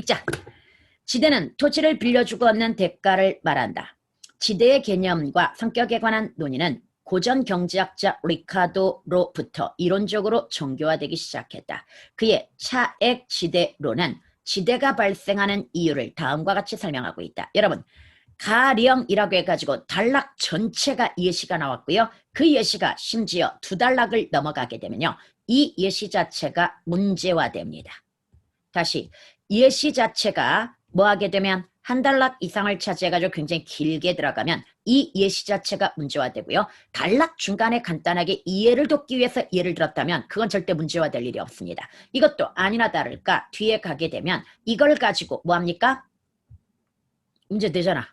읽자. 지대는 토지를 빌려주고 얻는 대가를 말한다. 지대의 개념과 성격에 관한 논의는 고전 경제학자 리카도로부터 이론적으로 정교화되기 시작했다. 그의 차액 지대론은 지대가 발생하는 이유를 다음과 같이 설명하고 있다. 여러분, 가령이라고 해가지고 단락 전체가 예시가 나왔고요. 그 예시가 심지어 2단락을 넘어가게 되면요. 이 예시 자체가 문제화됩니다. 다시 예시 자체가 뭐 하게 되면 한 단락 이상을 차지해가지고 굉장히 길게 들어가면 이 예시 자체가 문제화되고요. 단락 중간에 간단하게 이해를 돕기 위해서 예를 들었다면 그건 절대 문제화될 일이 없습니다. 이것도 아니나 다를까 뒤에 가게 되면 이걸 가지고 뭐합니까? 문제 되잖아.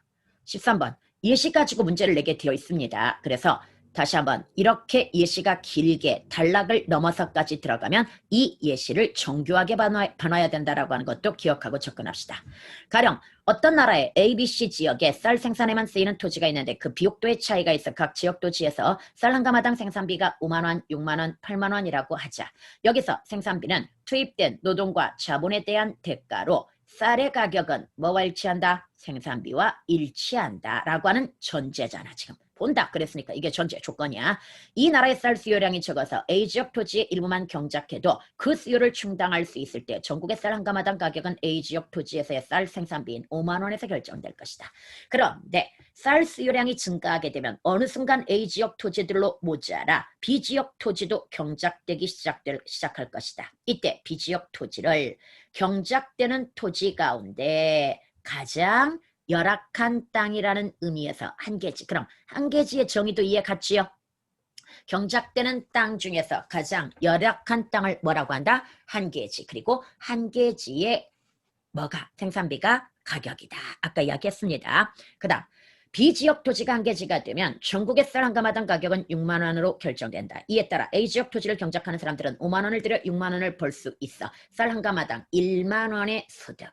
13번. 예시 가지고 문제를 내게 되어 있습니다. 그래서 다시 한번 이렇게 예시가 길게 단락을 넘어서까지 들어가면 이 예시를 정교하게 봐놔야 된다라고 하는 것도 기억하고 접근합시다. 가령 어떤 나라의 ABC 지역에 쌀 생산에만 쓰이는 토지가 있는데 그 비옥도의 차이가 있어 각 지역 토지에서 쌀 한 가마당 생산비가 5만원, 6만원, 8만원이라고 하자. 여기서 생산비는 투입된 노동과 자본에 대한 대가로 쌀의 가격은 뭐와 일치한다? 생산비와 일치한다 라고 하는 전제잖아. 지금 본다 그랬으니까 이게 전제 조건이야. 이 나라의 쌀 수요량이 적어서 A지역 토지의 일부만 경작해도 그 수요를 충당할 수 있을 때 전국의 쌀 한 가마당 가격은 A지역 토지에서의 쌀 생산비인 5만원에서 결정될 것이다. 그런데 쌀 수요량이 증가하게 되면 어느 순간 A지역 토지들로 모자라 B지역 토지도 경작되기 시작할 것이다. 이때 B지역 토지를 경작되는 토지 가운데 가장 열악한 땅이라는 의미에서 한계지. 그럼 한계지의 정의도 이해 갔지요? 경작되는 땅 중에서 가장 열악한 땅을 뭐라고 한다? 한계지. 그리고 한계지의 뭐가? 생산비가 가격이다. 아까 이야기했습니다. 그 다음 B지역 토지가 한계지가 되면 전국의 쌀 한 가마당 가격은 6만 원으로 결정된다. 이에 따라 A지역 토지를 경작하는 사람들은 5만 원을 들여 6만 원을 벌 수 있어. 쌀 한 가마당 1만 원의 소득.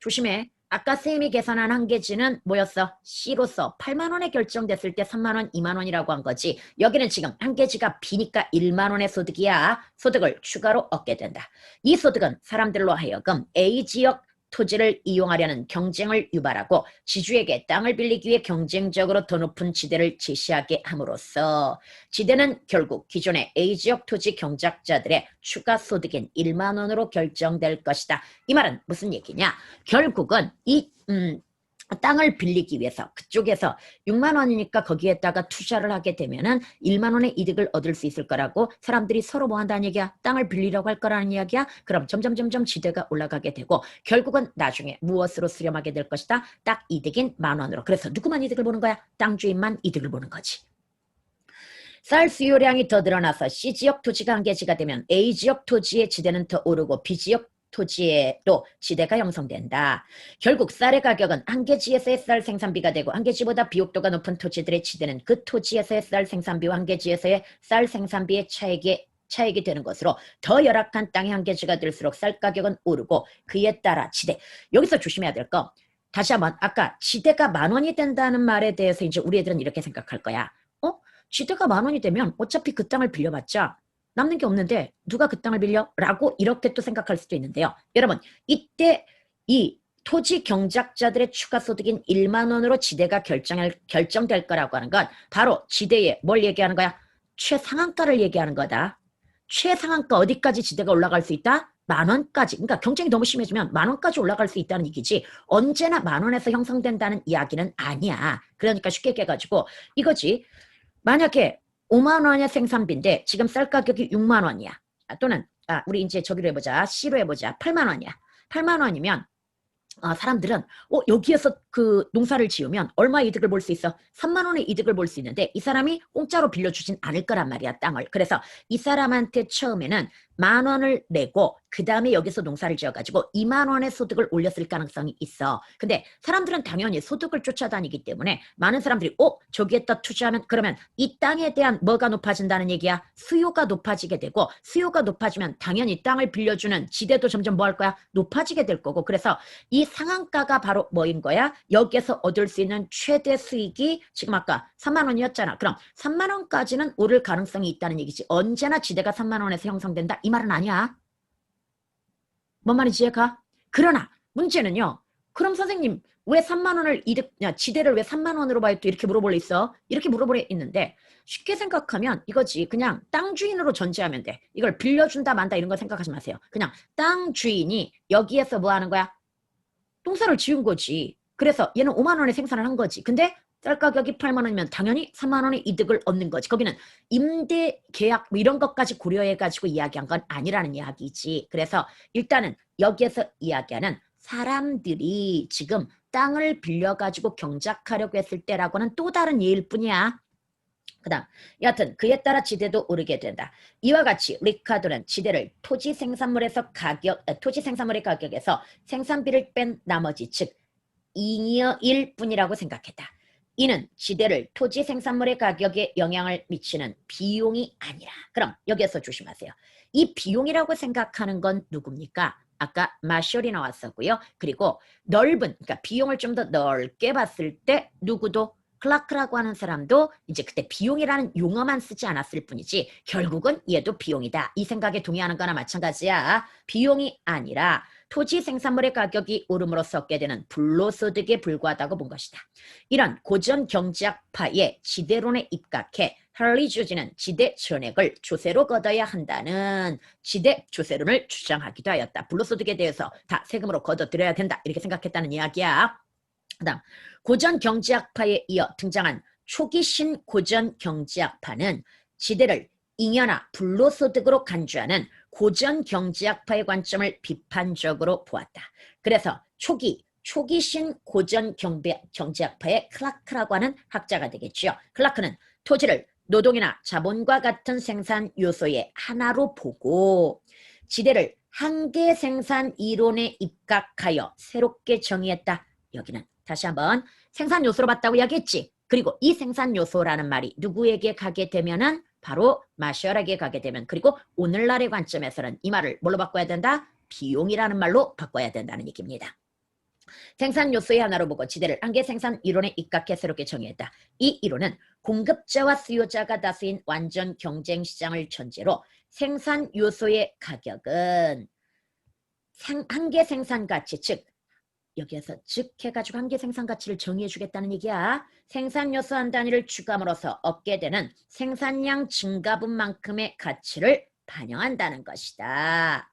조심해. 아까 쌤이 계산한 한계지는 뭐였어? C로서 8만 원에 결정됐을 때 3만 원, 2만 원이라고 한 거지. 여기는 지금 한계지가 B니까 1만 원의 소득이야. 소득을 추가로 얻게 된다. 이 소득은 사람들로 하여금 A지역 토지를 이용하려는 경쟁을 유발하고 지주에게 땅을 빌리기 위해 경쟁적으로 더 높은 지대를 제시하게 함으로써 지대는 결국 기존의 A지역 토지 경작자들의 추가 소득인 1만 원으로 결정될 것이다. 이 말은 무슨 얘기냐? 결국은 이 땅을 빌리기 위해서 그쪽에서 6만 원이니까 거기에다가 투자를 하게 되면은 1만 원의 이득을 얻을 수 있을 거라고 사람들이 서로 뭐 한다는 얘기야? 땅을 빌리려고 할 거라는 이야기야? 그럼 점점 지대가 올라가게 되고 결국은 나중에 무엇으로 수렴하게 될 것이다? 딱 이득인 만 원으로. 그래서 누구만 이득을 보는 거야? 땅 주인만 이득을 보는 거지. 쌀 수요량이 더 늘어나서 C지역 토지가 한계지가 되면 A지역 토지의 지대는 더 오르고 B지역 토지에도 지대가 형성된다. 결국 쌀의 가격은 한계지에서의 쌀 생산비가 되고 한계지보다 비옥도가 높은 토지들의 지대는 그 토지에서의 쌀 생산비와 한계지에서의 쌀 생산비의 차익이 되는 것으로 더 열악한 땅의 한계지가 될수록 쌀 가격은 오르고 그에 따라 지대. 여기서 조심해야 될 거. 다시 한번 아까 지대가 만 원이 된다는 말에 대해서 이제 우리 애들은 이렇게 생각할 거야. 지대가 만 원이 되면 어차피 그 땅을 빌려봤자 남는 게 없는데 누가 그 땅을 빌려? 라고 이렇게 또 생각할 수도 있는데요. 여러분 이때 이 토지 경작자들의 추가 소득인 1만 원으로 지대가 결정될 거라고 하는 건 바로 지대에 뭘 얘기하는 거야? 최상한가를 얘기하는 거다. 최상한가 어디까지 지대가 올라갈 수 있다? 만 원까지. 그러니까 경쟁이 너무 심해지면 만 원까지 올라갈 수 있다는 얘기지 언제나 만 원에서 형성된다는 이야기는 아니야. 그러니까 쉽게 얘기해가지고 이거지. 만약에 5만 원의 생산비인데 지금 쌀 가격이 6만 원이야. 또는 우리 이제 저기로 해보자. C로 해보자. 8만 원이야. 8만 원이면 사람들은 여기에서 그 농사를 지으면 얼마 이득을 볼 수 있어? 3만 원의 이득을 볼 수 있는데 이 사람이 공짜로 빌려주진 않을 거란 말이야. 땅을. 그래서 이 사람한테 처음에는 만 원을 내고 그 다음에 여기서 농사를 지어가지고 2만 원의 소득을 올렸을 가능성이 있어. 근데 사람들은 당연히 소득을 쫓아다니기 때문에 많은 사람들이 저기에다 투자하면 그러면 이 땅에 대한 뭐가 높아진다는 얘기야? 수요가 높아지게 되고 수요가 높아지면 당연히 땅을 빌려주는 지대도 점점 뭐 할 거야? 높아지게 될 거고. 그래서 이 상한가가 바로 뭐인 거야? 여기에서 얻을 수 있는 최대 수익이 지금 아까 3만 원이었잖아. 그럼 3만 원까지는 오를 가능성이 있다는 얘기지. 언제나 지대가 3만 원에서 형성된다? 이 말은 아니야. 뭔 말인지 이해가? 그러나 문제는요. 그럼 선생님 왜 3만 원을 이득, 지대를 왜 3만 원으로 봐요? 또 이렇게 물어볼 리 있어? 이렇게 물어볼 리 있는데 쉽게 생각하면 이거지. 그냥 땅 주인으로 전제하면 돼. 이걸 빌려준다 만다 이런 거 생각하지 마세요. 그냥 땅 주인이 여기에서 뭐 하는 거야? 농사를 지은 거지. 그래서 얘는 5만 원에 생산을 한 거지. 근데 쌀 가격이 8만 원이면 당연히 3만 원의 이득을 얻는 거지. 거기는 임대 계약 뭐 이런 것까지 고려해가지고 이야기한 건 아니라는 이야기지. 그래서 일단은 여기에서 이야기하는 사람들이 지금 땅을 빌려가지고 경작하려고 했을 때라고는 또 다른 예일 뿐이야. 그다음 여하튼 그에 따라 지대도 오르게 된다. 이와 같이 리카도는 지대를 토지 생산물에서 토지 생산물의 가격에서 생산비를 뺀 나머지 즉 잉여일 뿐이라고 생각했다. 이는 지대를 토지 생산물의 가격에 영향을 미치는 비용이 아니라. 그럼 여기에서 조심하세요. 이 비용이라고 생각하는 건 누굽니까? 아까 마셜이 나왔었고요. 그리고 그러니까 비용을 좀 더 넓게 봤을 때 누구도 클라크라고 하는 사람도 이제 그때 비용이라는 용어만 쓰지 않았을 뿐이지 결국은 얘도 비용이다. 이 생각에 동의하는 거나 마찬가지야. 비용이 아니라 토지 생산물의 가격이 오름으로써 얻게 되는 불로소득에 불과하다고 본 것이다. 이런 고전 경제학파의 지대론에 입각해 헐리 조지는 지대 전액을 조세로 걷어야 한다는 지대 조세론을 주장하기도 하였다. 불로소득에 대해서 다 세금으로 걷어들여야 된다. 이렇게 생각했다는 이야기야. 그다음 고전 경제학파에 이어 등장한 초기 신고전 경제학파는 지대를 잉여나 불로소득으로 간주하는 고전 경제학파의 관점을 비판적으로 보았다. 그래서 초기 신고전 경제학파의 클라크라고 하는 학자가 되겠죠. 클라크는 토지를 노동이나 자본과 같은 생산 요소의 하나로 보고 지대를 한계 생산 이론에 입각하여 새롭게 정의했다. 여기는 다시 한번 생산 요소로 봤다고 이야기했지. 그리고 이 생산 요소라는 말이 누구에게 가게 되면은 바로 마셜에게 가게 되면 그리고 오늘날의 관점에서는 이 말을 뭘로 바꿔야 된다? 비용이라는 말로 바꿔야 된다는 얘기입니다. 생산 요소의 하나로 보고 지대를 한계 생산 이론에 입각해 새롭게 정의했다. 이 이론은 공급자와 수요자가 다스린 완전 경쟁 시장을 전제로 생산 요소의 가격은 한계 생산 가치 즉 여기에서 즉 해가지고 한계 생산 가치를 정의해 주겠다는 얘기야. 생산 요소 한 단위를 추감으로써 얻게 되는 생산량 증가분만큼의 가치를 반영한다는 것이다.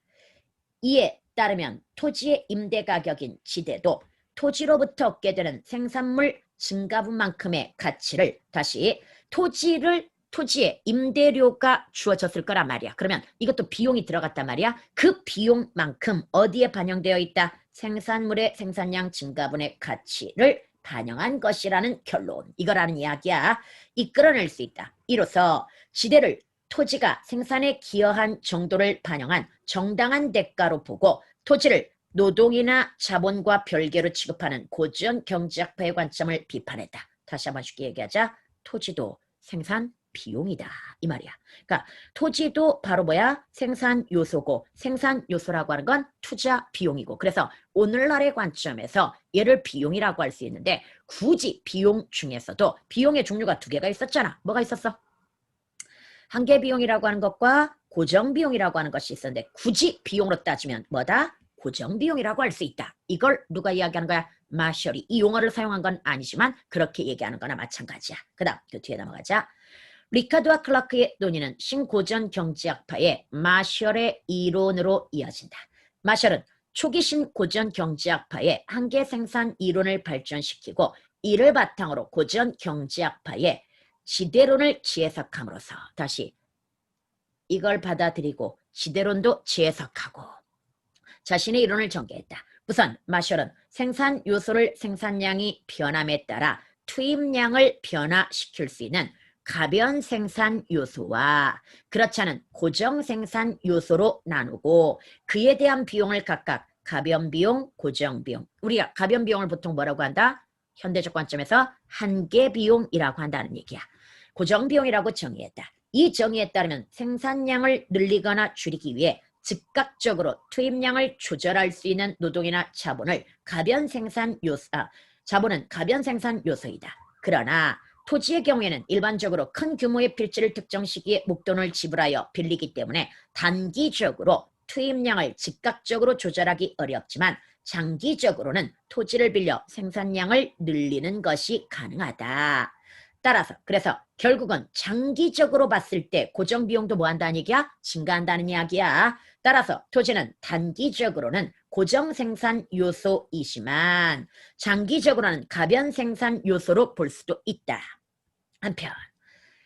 이에 따르면 토지의 임대 가격인 지대도 토지로부터 얻게 되는 생산물 증가분만큼의 가치를 다시 토지에 임대료가 주어졌을 거란 말이야. 그러면 이것도 비용이 들어갔단 말이야. 그 비용만큼 어디에 반영되어 있다? 생산물의 생산량 증가분의 가치를 반영한 것이라는 결론. 이거라는 이야기야. 이끌어낼 수 있다. 이로써 지대를 토지가 생산에 기여한 정도를 반영한 정당한 대가로 보고 토지를 노동이나 자본과 별개로 취급하는 고전 경제학파의 관점을 비판했다. 다시 한번 쉽게 얘기하자. 토지도 생산 비용이다. 이 말이야. 그러니까 토지도 바로 뭐야? 생산 요소고 생산 요소라고 하는 건 투자 비용이고 그래서 오늘날의 관점에서 얘를 비용이라고 할 수 있는데 굳이 비용 중에서도 비용의 종류가 두 개가 있었잖아. 뭐가 있었어? 한계 비용이라고 하는 것과 고정 비용이라고 하는 것이 있었는데 굳이 비용으로 따지면 뭐다? 고정 비용이라고 할 수 있다. 이걸 누가 이야기하는 거야? 마셜이. 이 용어를 사용한 건 아니지만 그렇게 얘기하는 거나 마찬가지야. 그 다음 그 뒤에 넘어가자. 리카드와 클라크의 논의는 신고전 경제학파의 마셜의 이론으로 이어진다. 마셜은 초기 신고전 경제학파의 한계 생산 이론을 발전시키고 이를 바탕으로 고전 경제학파의 지대론을 재해석함으로써 다시 이걸 받아들이고 지대론도 재해석하고 자신의 이론을 전개했다. 우선 마셜은 생산 요소를 생산량이 변함에 따라 투입량을 변화시킬 수 있는 가변 생산 요소와 그렇지 않은 고정 생산 요소로 나누고 그에 대한 비용을 각각 가변 비용, 고정 비용. 우리가 가변 비용을 보통 뭐라고 한다? 현대적 관점에서 한계 비용이라고 한다는 얘기야. 고정 비용이라고 정의했다. 이 정의에 따르면 생산량을 늘리거나 줄이기 위해 즉각적으로 투입량을 조절할 수 있는 노동이나 자본을 자본은 가변 생산 요소이다. 그러나 토지의 경우에는 일반적으로 큰 규모의 필지를 특정 시기에 목돈을 지불하여 빌리기 때문에 단기적으로 투입량을 즉각적으로 조절하기 어렵지만 장기적으로는 토지를 빌려 생산량을 늘리는 것이 가능하다. 따라서 그래서 결국은 장기적으로 봤을 때 고정비용도 뭐 한다는 얘기야? 증가한다는 이야기야. 따라서 토지는 단기적으로는 고정생산 요소이지만 장기적으로는 가변생산 요소로 볼 수도 있다.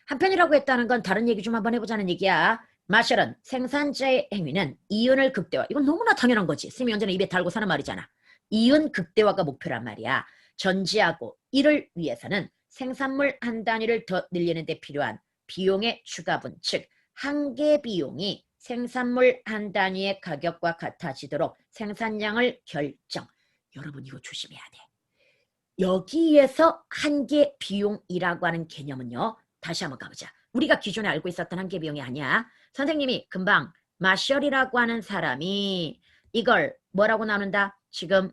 한편이라고 했다는 건 다른 얘기 좀 한번 해보자는 얘기야. 마셜은 생산자의 행위는 이윤을 극대화. 이건 너무나 당연한 거지. 스님이 언제나 입에 달고 사는 말이잖아. 이윤 극대화가 목표란 말이야. 전제하고 이를 위해서는 생산물 한 단위를 더 늘리는 데 필요한 비용의 추가분, 즉 한계 비용이 생산물 한 단위의 가격과 같아지도록 생산량을 결정. 여러분 이거 조심해야 돼. 여기에서 한계 비용이라고 하는 개념은요. 다시 한번 가보자. 우리가 기존에 알고 있었던 한계 비용이 아니야. 선생님이 금방 마셜이라고 하는 사람이 이걸 뭐라고 나눈다? 지금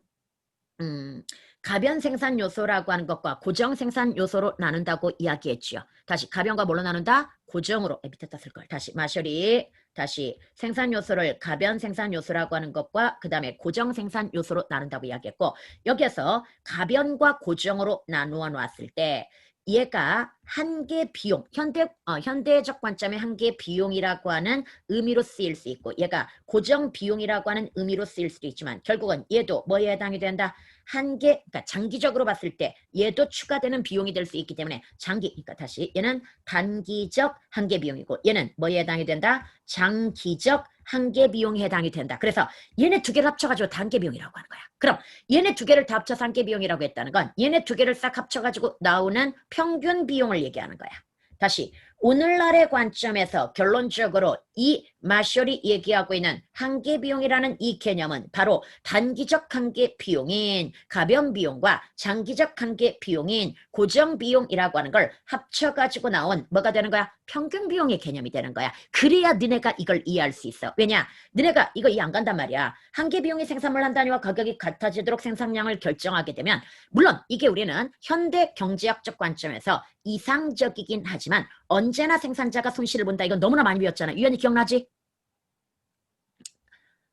가변 생산 요소라고 하는 것과 고정 생산 요소로 나눈다고 이야기했지요. 다시 가변과 뭘로 나눈다? 고정으로. 밑에다 쓸 걸. 다시 마셜이 다시 생산 요소를 가변 생산 요소라고 하는 것과 그 다음에 고정 생산 요소로 나눈다고 이야기했고 여기에서 가변과 고정으로 나누어 놨을 때 얘가 한계 비용, 현대적 관점의 한계 비용이라고 하는 의미로 쓰일 수 있고 얘가 고정 비용이라고 하는 의미로 쓰일 수도 있지만 결국은 얘도 뭐에 해당이 된다? 그러니까 장기적으로 봤을 때 얘도 추가되는 비용이 될 수 있기 때문에 그러니까 다시 얘는 단기적 한계 비용이고 얘는 뭐에 해당이 된다? 장기적 한계 비용에 해당이 된다. 그래서 얘네 두 개를 합쳐가지고 단계 비용이라고 하는 거야. 그럼 얘네 두 개를 다 합쳐서 한계 비용이라고 했다는 건 얘네 두 개를 싹 합쳐가지고 나오는 평균 비용을 얘기하는 거야. 다시 오늘날의 관점에서 결론적으로 이 마셜이 얘기하고 있는 한계 비용이라는 이 개념은 바로 단기적 한계 비용인 가변 비용과 장기적 한계 비용인 고정 비용이라고 하는 걸 합쳐가지고 나온 뭐가 되는 거야? 평균 비용의 개념이 되는 거야. 그래야 너네가 이걸 이해할 수 있어. 왜냐? 너네가 이거 이해 안 간단 말이야. 한계 비용이 생산물 한 단위와 가격이 같아지도록 생산량을 결정하게 되면 물론 이게 우리는 현대 경제학적 관점에서 이상적이긴 하지만 언제나 생산자가 손실을 본다. 이건 너무나 많이 배웠잖아. 유연이 기억나지?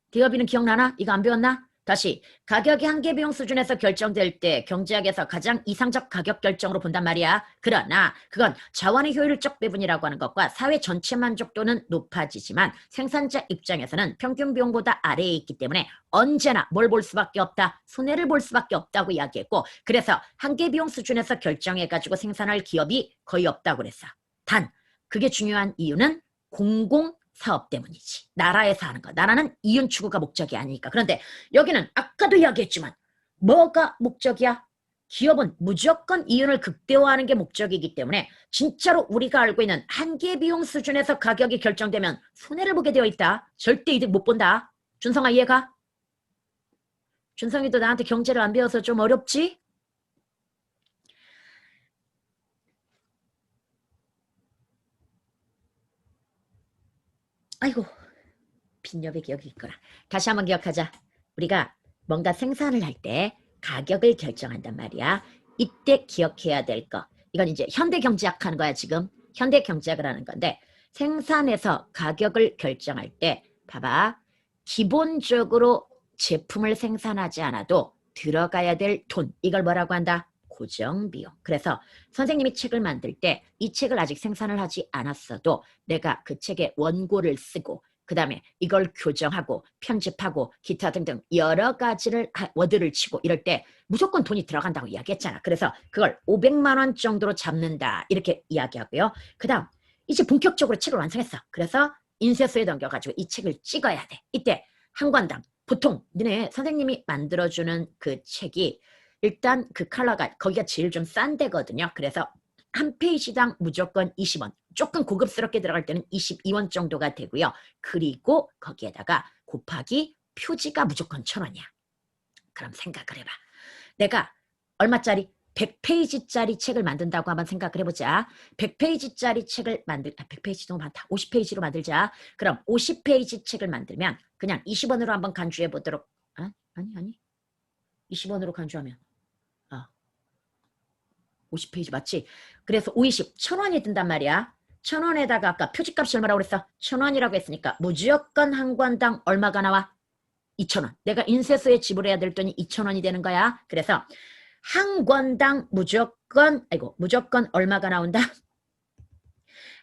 기업이는 기억나나? 이거 안 배웠나? 다시 가격이 한계 비용 수준에서 결정될 때 경제학에서 가장 이상적 가격 결정으로 본단 말이야. 그러나 그건 자원의 효율적 배분이라고 하는 것과 사회 전체 만족도는 높아지지만 생산자 입장에서는 평균 비용보다 아래에 있기 때문에 언제나 뭘 볼 수밖에 없다. 손해를 볼 수밖에 없다고 이야기했고 그래서 한계 비용 수준에서 결정해가지고 생산할 기업이 거의 없다고 그랬어. 단 그게 중요한 이유는 공공사업 때문이지. 나라에서 하는 거. 나라는 이윤 추구가 목적이 아니니까. 그런데 여기는 아까도 이야기했지만 뭐가 목적이야? 기업은 무조건 이윤을 극대화하는 게 목적이기 때문에 진짜로 우리가 알고 있는 한계 비용 수준에서 가격이 결정되면 손해를 보게 되어 있다. 절대 이득 못 본다. 준성아 이해가? 준성이도 나한테 경제를 안 배워서 좀 어렵지? 아이고 빈옆에 기억이 있거라. 다시 한번 기억하자. 우리가 뭔가 생산을 할 때 가격을 결정한단 말이야. 이때 기억해야 될 거. 이건 이제 현대 경제학 하는 거야 지금. 현대 경제학을 하는 건데 생산에서 가격을 결정할 때 봐봐. 기본적으로 제품을 생산하지 않아도 들어가야 될 돈. 이걸 뭐라고 한다? 고정비용. 그래서 선생님이 책을 만들 때 이 책을 아직 생산을 하지 않았어도 내가 그 책의 원고를 쓰고 그 다음에 이걸 교정하고 편집하고 기타 등등 여러 가지를 워드를 치고 이럴 때 무조건 돈이 들어간다고 이야기했잖아. 그래서 그걸 500만 원 정도로 잡는다 이렇게 이야기하고요. 그 다음 이제 본격적으로 책을 완성했어. 그래서 인쇄소에 넘겨가지고 이 책을 찍어야 돼. 이때 한 권당 보통 너네 선생님이 만들어주는 그 책이 일단 그 컬러가 거기가 제일 좀 싼 데거든요. 그래서 한 페이지당 무조건 20원. 조금 고급스럽게 들어갈 때는 22원 정도가 되고요. 그리고 거기에다가 곱하기 표지가 무조건 1,000원이야. 그럼 생각을 해봐. 내가 얼마짜리? 100페이지짜리 책을 만든다고 한번 생각을 해보자. 100페이지짜리 책을 100페이지 너무 많다. 50페이지로 만들자. 그럼 50페이지 책을 만들면 그냥 20원으로 한번 간주해 보도록. 아니. 20원으로 간주하면 50페이지 맞지? 그래서 50, 1,000원이 든단 말이야. 1,000원에다가 아까 표지값이 얼마라고 그랬어? 1,000원이라고 했으니까 무조건 한 권당 얼마가 나와? 2,000원. 내가 인쇄소에 지불해야 될 돈이 2,000원이 되는 거야. 그래서 한 권당 무조건 얼마가 나온다?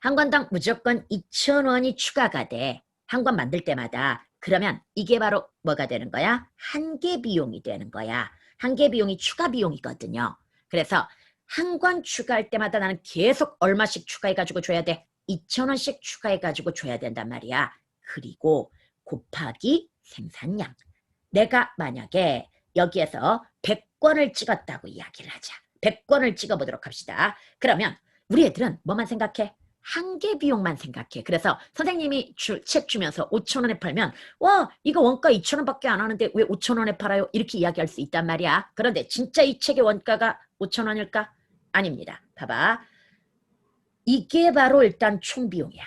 한 권당 무조건 2,000원이 추가가 돼. 한 권 만들 때마다. 그러면 이게 바로 뭐가 되는 거야? 한 개 비용이 되는 거야. 한 개 비용이 추가 비용이거든요. 그래서 한 권 추가할 때마다 나는 계속 얼마씩 추가해가지고 줘야 돼? 2,000원씩 추가해가지고 줘야 된단 말이야. 그리고 곱하기 생산량. 내가 만약에 여기에서 100권을 찍었다고 이야기를 하자. 100권을 찍어보도록 합시다. 그러면 우리 애들은 뭐만 생각해? 한 개 비용만 생각해. 그래서 선생님이 책 주면서 5,000원에 팔면 와 이거 원가 2,000원밖에 안 하는데 왜 5,000원에 팔아요? 이렇게 이야기할 수 있단 말이야. 그런데 진짜 이 책의 원가가 5,000원일까? 아닙니다. 봐봐. 이게 바로 일단 총비용이야.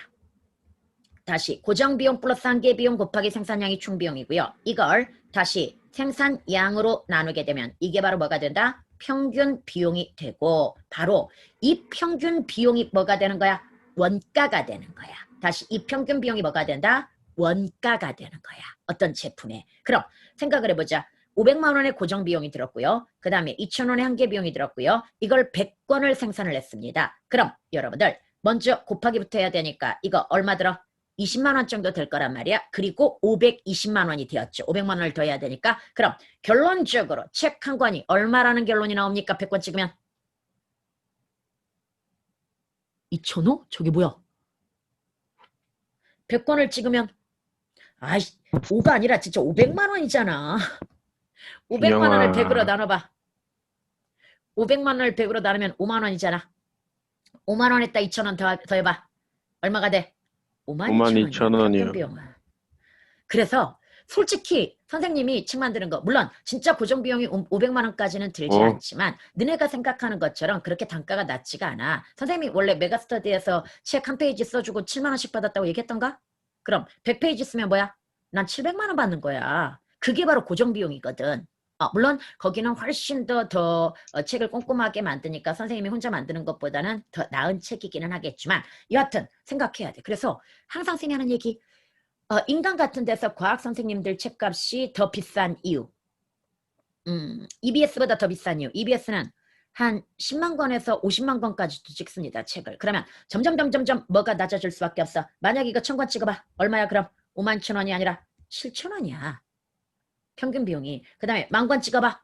다시 고정비용 플러스 한 개 비용 곱하기 생산량이 총비용이고요. 이걸 다시 생산량으로 나누게 되면 이게 바로 뭐가 된다? 평균 비용이 되고 바로 이 평균 비용이 뭐가 되는 거야? 원가가 되는 거야. 다시 이 평균 비용이 뭐가 된다? 원가가 되는 거야. 어떤 제품에. 그럼 생각을 해보자. 500만 원의 고정 비용이 들었고요. 그 다음에 2,000원의 한 개 비용이 들었고요. 이걸 100권을 생산을 했습니다. 그럼 여러분들 먼저 곱하기부터 해야 되니까 이거 얼마 들어? 20만 원 정도 될 거란 말이야. 그리고 520만 원이 되었죠. 500만 원을 더 해야 되니까. 그럼 결론적으로 책 한 권이 얼마라는 결론이 나옵니까? 100권 찍으면 2,000원? 저게 뭐야? 100권을 찍으면 아이씨 5가 아니라 진짜 500만 원이잖아. 500만 원을 100으로 나눠봐. 500만 원을 100으로 나누면 5만 원이잖아. 5만 원에다 2,000원 더 해봐. 얼마가 돼? 52,000원이요. 그래서 솔직히 선생님이 책 만드는 거 물론 진짜 고정 비용이 500만 원까지는 들지 않지만 너네가 생각하는 것처럼 그렇게 단가가 낮지가 않아. 선생님이 원래 메가스터디에서 책 한 페이지 써주고 7만 원씩 받았다고 얘기했던가? 그럼 100페이지 쓰면 뭐야? 난 700만 원 받는 거야. 그게 바로 고정 비용이거든. 물론 거기는 훨씬 더 책을 꼼꼼하게 만드니까 선생님이 혼자 만드는 것보다는 더 나은 책이기는 하겠지만 여하튼 생각해야 돼. 그래서 항상 선생님이 하는 얘기 인간 같은 데서 과학 선생님들 책값이 더 비싼 이유 EBS보다 더 비싼 이유 EBS는 한 10만 권에서 50만 권까지도 찍습니다. 책을. 그러면 점점 뭐가 낮아질 수밖에 없어. 만약 이거 1,000권 찍어봐. 얼마야 그럼? 51,000원이 아니라 7,000원이야. 평균 비용이. 그 다음에 10,000권 찍어봐.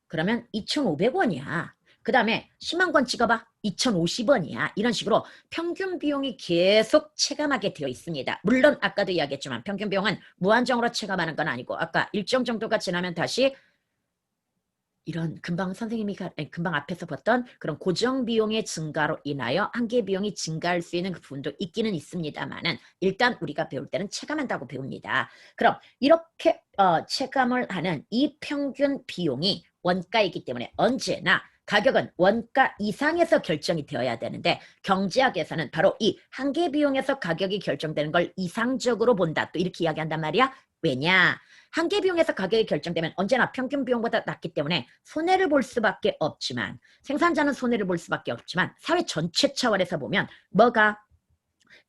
그러면 2,500원이야. 그 다음에 10만 권 찍어봐. 2,050원이야. 이런 식으로 평균 비용이 계속 체감하게 되어 있습니다. 물론 아까도 이야기했지만 평균 비용은 무한정으로 체감하는 건 아니고 아까 일정 정도가 지나면 다시 이런 금방 선생님이 금방 앞에서 봤던 그런 고정 비용의 증가로 인하여 한계 비용이 증가할 수 있는 그 부분도 있기는 있습니다만은 일단 우리가 배울 때는 체감한다고 배웁니다. 그럼 이렇게 체감을 하는 이 평균 비용이 원가이기 때문에 언제나 가격은 원가 이상에서 결정이 되어야 되는데 경제학에서는 바로 이 한계 비용에서 가격이 결정되는 걸 이상적으로 본다. 또 이렇게 이야기한단 말이야. 왜냐? 한계 비용에서 가격이 결정되면 언제나 평균 비용보다 낮기 때문에 손해를 볼 수밖에 없지만 생산자는 손해를 볼 수밖에 없지만 사회 전체 차원에서 보면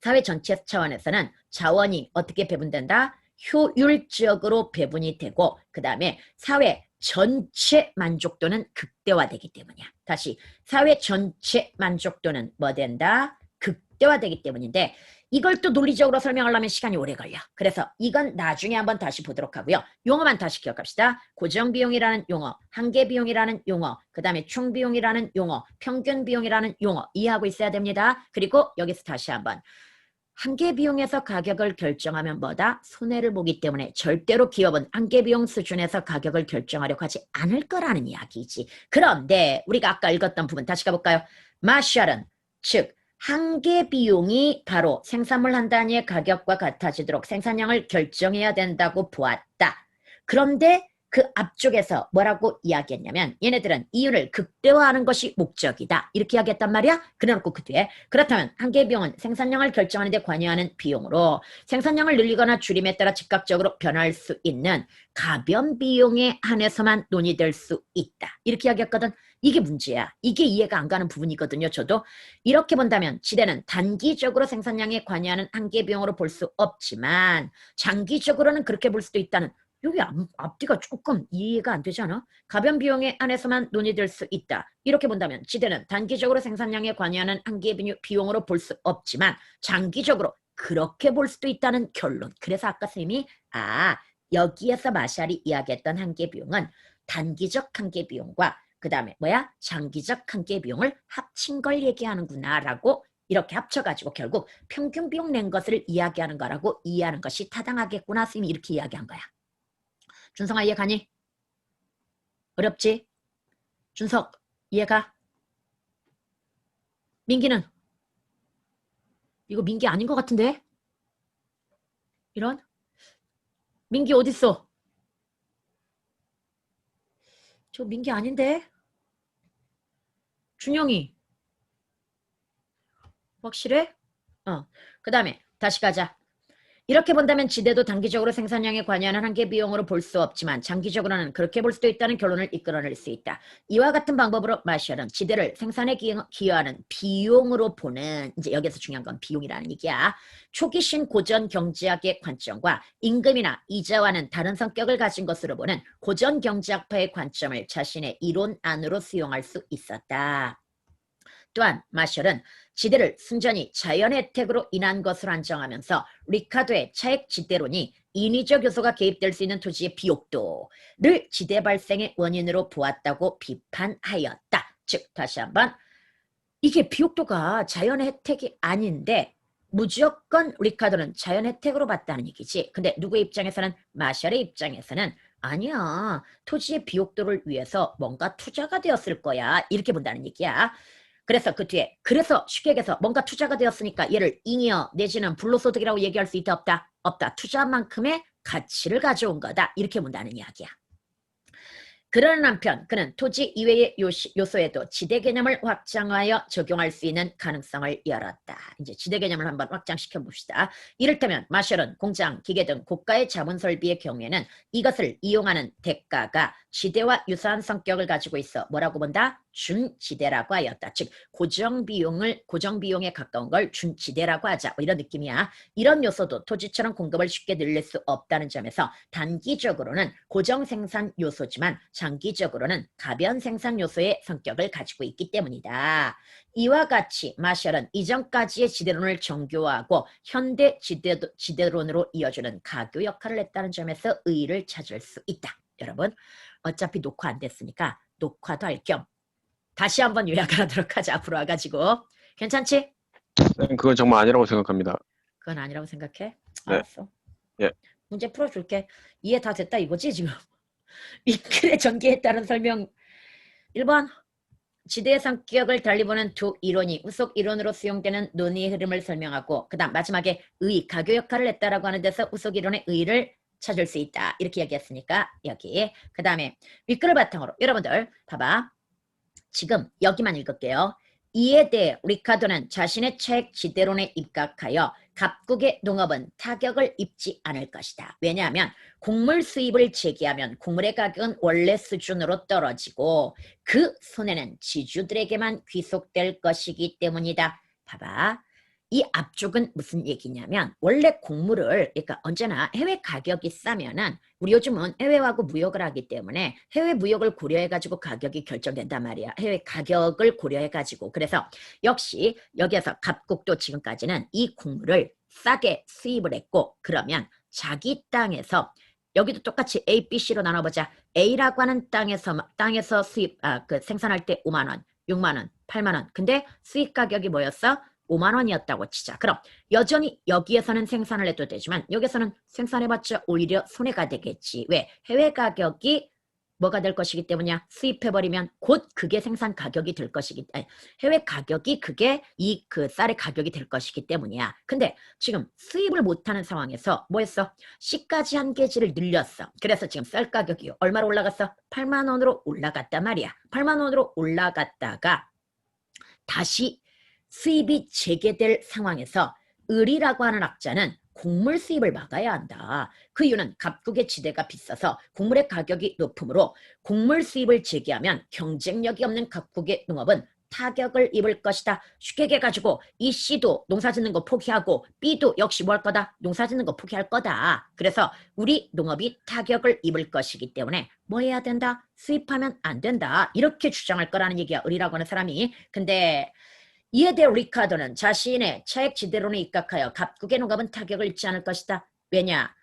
사회 전체 차원에서는 자원이 어떻게 배분된다? 효율적으로 배분이 되고 그 다음에 사회 전체 만족도는 극대화되기 때문이야. 다시 사회 전체 만족도는 뭐 된다? 극대화되기 때문인데 이걸 또 논리적으로 설명하려면 시간이 오래 걸려. 그래서 이건 나중에 한번 다시 보도록 하고요. 용어만 다시 기억합시다. 고정비용이라는 용어, 한계비용이라는 용어, 그 다음에 총비용이라는 용어, 평균비용이라는 용어 이해하고 있어야 됩니다. 그리고 여기서 다시 한번 한계비용에서 가격을 결정하면 뭐다? 손해를 보기 때문에 절대로 기업은 한계비용 수준에서 가격을 결정하려고 하지 않을 거라는 이야기지. 그런데 우리가 아까 읽었던 부분 다시 가볼까요? 마샬은 즉 한계 비용이 바로 생산물 한 단위의 가격과 같아지도록 생산량을 결정해야 된다고 보았다. 그런데 그 앞쪽에서 뭐라고 이야기했냐면 얘네들은 이윤을 극대화하는 것이 목적이다. 이렇게 이야기했단 말이야. 그래놓고 그 뒤에 그렇다면 한계 비용은 생산량을 결정하는 데 관여하는 비용으로 생산량을 늘리거나 줄임에 따라 즉각적으로 변할 수 있는 가변 비용에 한해서만 논의될 수 있다. 이렇게 이야기했거든. 이게 문제야. 이게 이해가 안 가는 부분이거든요. 저도 이렇게 본다면 지대는 단기적으로 생산량에 관여하는 한계 비용으로 볼 수 없지만 장기적으로는 그렇게 볼 수도 있다는 여기 앞뒤가 조금 이해가 안 되지 않아? 가변 비용에 안에서만 논의될 수 있다. 이렇게 본다면 지대는 단기적으로 생산량에 관여하는 한계 비용으로 볼 수 없지만 장기적으로 그렇게 볼 수도 있다는 결론. 그래서 아까 선생님이 여기에서 마샬이 이야기했던 한계 비용은 단기적 한계 비용과 그 다음에 뭐야? 장기적 한계 비용을 합친 걸 얘기하는구나 라고 이렇게 합쳐가지고 결국 평균 비용 낸 것을 이야기하는 거라고 이해하는 것이 타당하겠구나. 선생님이 이렇게 이야기한 거야. 준성아 이해 가니? 어렵지? 준석 이해가? 민기는? 이거 민기 아닌 것 같은데? 이런? 민기 어딨어? 저 민기 아닌데? 준영이 확실해? 그 다음에 다시 가자. 이렇게 본다면 지대도 단기적으로 생산량에 관여하는 한계 비용으로 볼 수 없지만 장기적으로는 그렇게 볼 수도 있다는 결론을 이끌어낼 수 있다. 이와 같은 방법으로 마샬은 지대를 생산에 기여하는 비용으로 보는, 이제 여기서 중요한 건 비용이라는 얘기야. 초기신 고전 경제학의 관점과 임금이나 이자와는 다른 성격을 가진 것으로 보는 고전 경제학파의 관점을 자신의 이론 안으로 수용할 수 있었다. 또한 마셜은 지대를 순전히 자연의 혜택으로 인한 것으로 한정하면서 리카도의 차액 지대론이 인위적 요소가 개입될 수 있는 토지의 비옥도를 지대 발생의 원인으로 보았다고 비판하였다. 즉 다시 한번 이게 비옥도가 자연의 혜택이 아닌데 무조건 리카도는 자연 혜택으로 봤다는 얘기지. 근데 누구의 입장에서는 마셜의 입장에서는 아니야. 토지의 비옥도를 위해서 뭔가 투자가 되었을 거야. 이렇게 본다는 얘기야. 그래서 그 뒤에 그래서 쉽게 얘기해서 뭔가 투자가 되었으니까 얘를 잉여 내지는 불로소득이라고 얘기할 수 있다 없다? 없다. 투자만큼의 가치를 가져온 거다. 이렇게 본다는 이야기야. 그러는 한편 그는 토지 이외의 요소에도 지대 개념을 확장하여 적용할 수 있는 가능성을 열었다. 이제 지대 개념을 한번 확장시켜 봅시다. 이를테면 마셜은 공장, 기계 등 고가의 자본 설비의 경우에는 이것을 이용하는 대가가 지대와 유사한 성격을 가지고 있어 뭐라고 본다? 준지대라고 하였다. 즉 고정비용에 가까운 걸 준지대라고 하자. 뭐 이런 느낌이야. 이런 요소도 토지처럼 공급을 쉽게 늘릴 수 없다는 점에서 단기적으로는 고정생산 요소지만 장기적으로는 가변 생산 요소의 성격을 가지고 있기 때문이다. 이와 같이 마셜은 이전까지의 지대론을 정교화하고 현대 지대론으로 이어주는 가교 역할을 했다는 점에서 의의를 찾을 수 있다. 여러분 어차피 녹화 안 됐으니까 녹화도 할 겸 다시 한번 요약을 하도록 하자. 앞으로 와가지고 괜찮지? 네, 그건 정말 아니라고 생각합니다. 그건 아니라고 생각해? 네. 알았어. 예. 문제 풀어줄게. 이해 다 됐다 이거지 지금? 이 글에 전개했다는 설명 1번 지대의 성격을 달리 보는 두 이론이 후속 이론으로 수용되는 논의의 흐름을 설명하고 그 다음 마지막에 의, 가교 역할을 했다라고 하는 데서 후속 이론의 의의를 찾을 수 있다. 이렇게 얘기했으니까 여기 그 다음에 윗글을 바탕으로 여러분들 봐봐. 지금 여기만 읽을게요. 이에 대해 리카도는 자신의 책 지대론에 입각하여 갑국의 농업은 타격을 입지 않을 것이다. 왜냐하면 곡물 수입을 제기하면 곡물의 가격은 원래 수준으로 떨어지고 그 손해는 지주들에게만 귀속될 것이기 때문이다. 봐봐. 이 앞쪽은 무슨 얘기냐면 원래 곡물을 그러니까 언제나 해외 가격이 싸면은 우리 요즘은 해외하고 무역을 하기 때문에 해외 무역을 고려해가지고 가격이 결정된단 말이야. 해외 가격을 고려해가지고 그래서 역시 여기에서 갑국도 지금까지는 이 곡물을 싸게 수입을 했고 그러면 자기 땅에서 여기도 똑같이 A, B, C로 나눠보자. A라고 하는 땅에서 생산할 때 5만 원, 6만 원, 8만 원. 근데 수입 가격이 뭐였어? 5만 원이었다고 치자. 그럼 여전히 여기에서는 생산을 해도 되지만 여기서는 생산해봤자 오히려 손해가 되겠지. 왜? 해외 가격이 뭐가 될 것이기 때문이야. 수입해버리면 곧 그게 생산 가격이 될 것이기 때문에 해외 가격이 그게 그 쌀의 가격이 될 것이기 때문이야. 근데 지금 수입을 못하는 상황에서 뭐 했어? C까지 한 개지를 늘렸어. 그래서 지금 쌀 가격이 얼마로 올라갔어? 8만 원으로 올라갔단 말이야. 8만 원으로 올라갔다가 다시 수입이 재개될 상황에서 을이라고 하는 학자는 곡물 수입을 막아야 한다. 그 이유는 갑국의 지대가 비싸서 곡물의 가격이 높으므로 곡물 수입을 재개하면 경쟁력이 없는 갑국의 농업은 타격을 입을 것이다. 쉽게 얘기해가지고 이 C도 농사 짓는 거 포기하고 B도 역시 뭐 할 거다? 농사 짓는 거 포기할 거다. 그래서 우리 농업이 타격을 입을 것이기 때문에 뭐 해야 된다? 수입하면 안 된다. 이렇게 주장할 거라는 얘기야. 을이라고 하는 사람이. 근데 이에 대해 리카도는 자신의 차액 지대론에 입각하여 갑국의 농업은 타격을 입지 않을 것이다. 왜냐?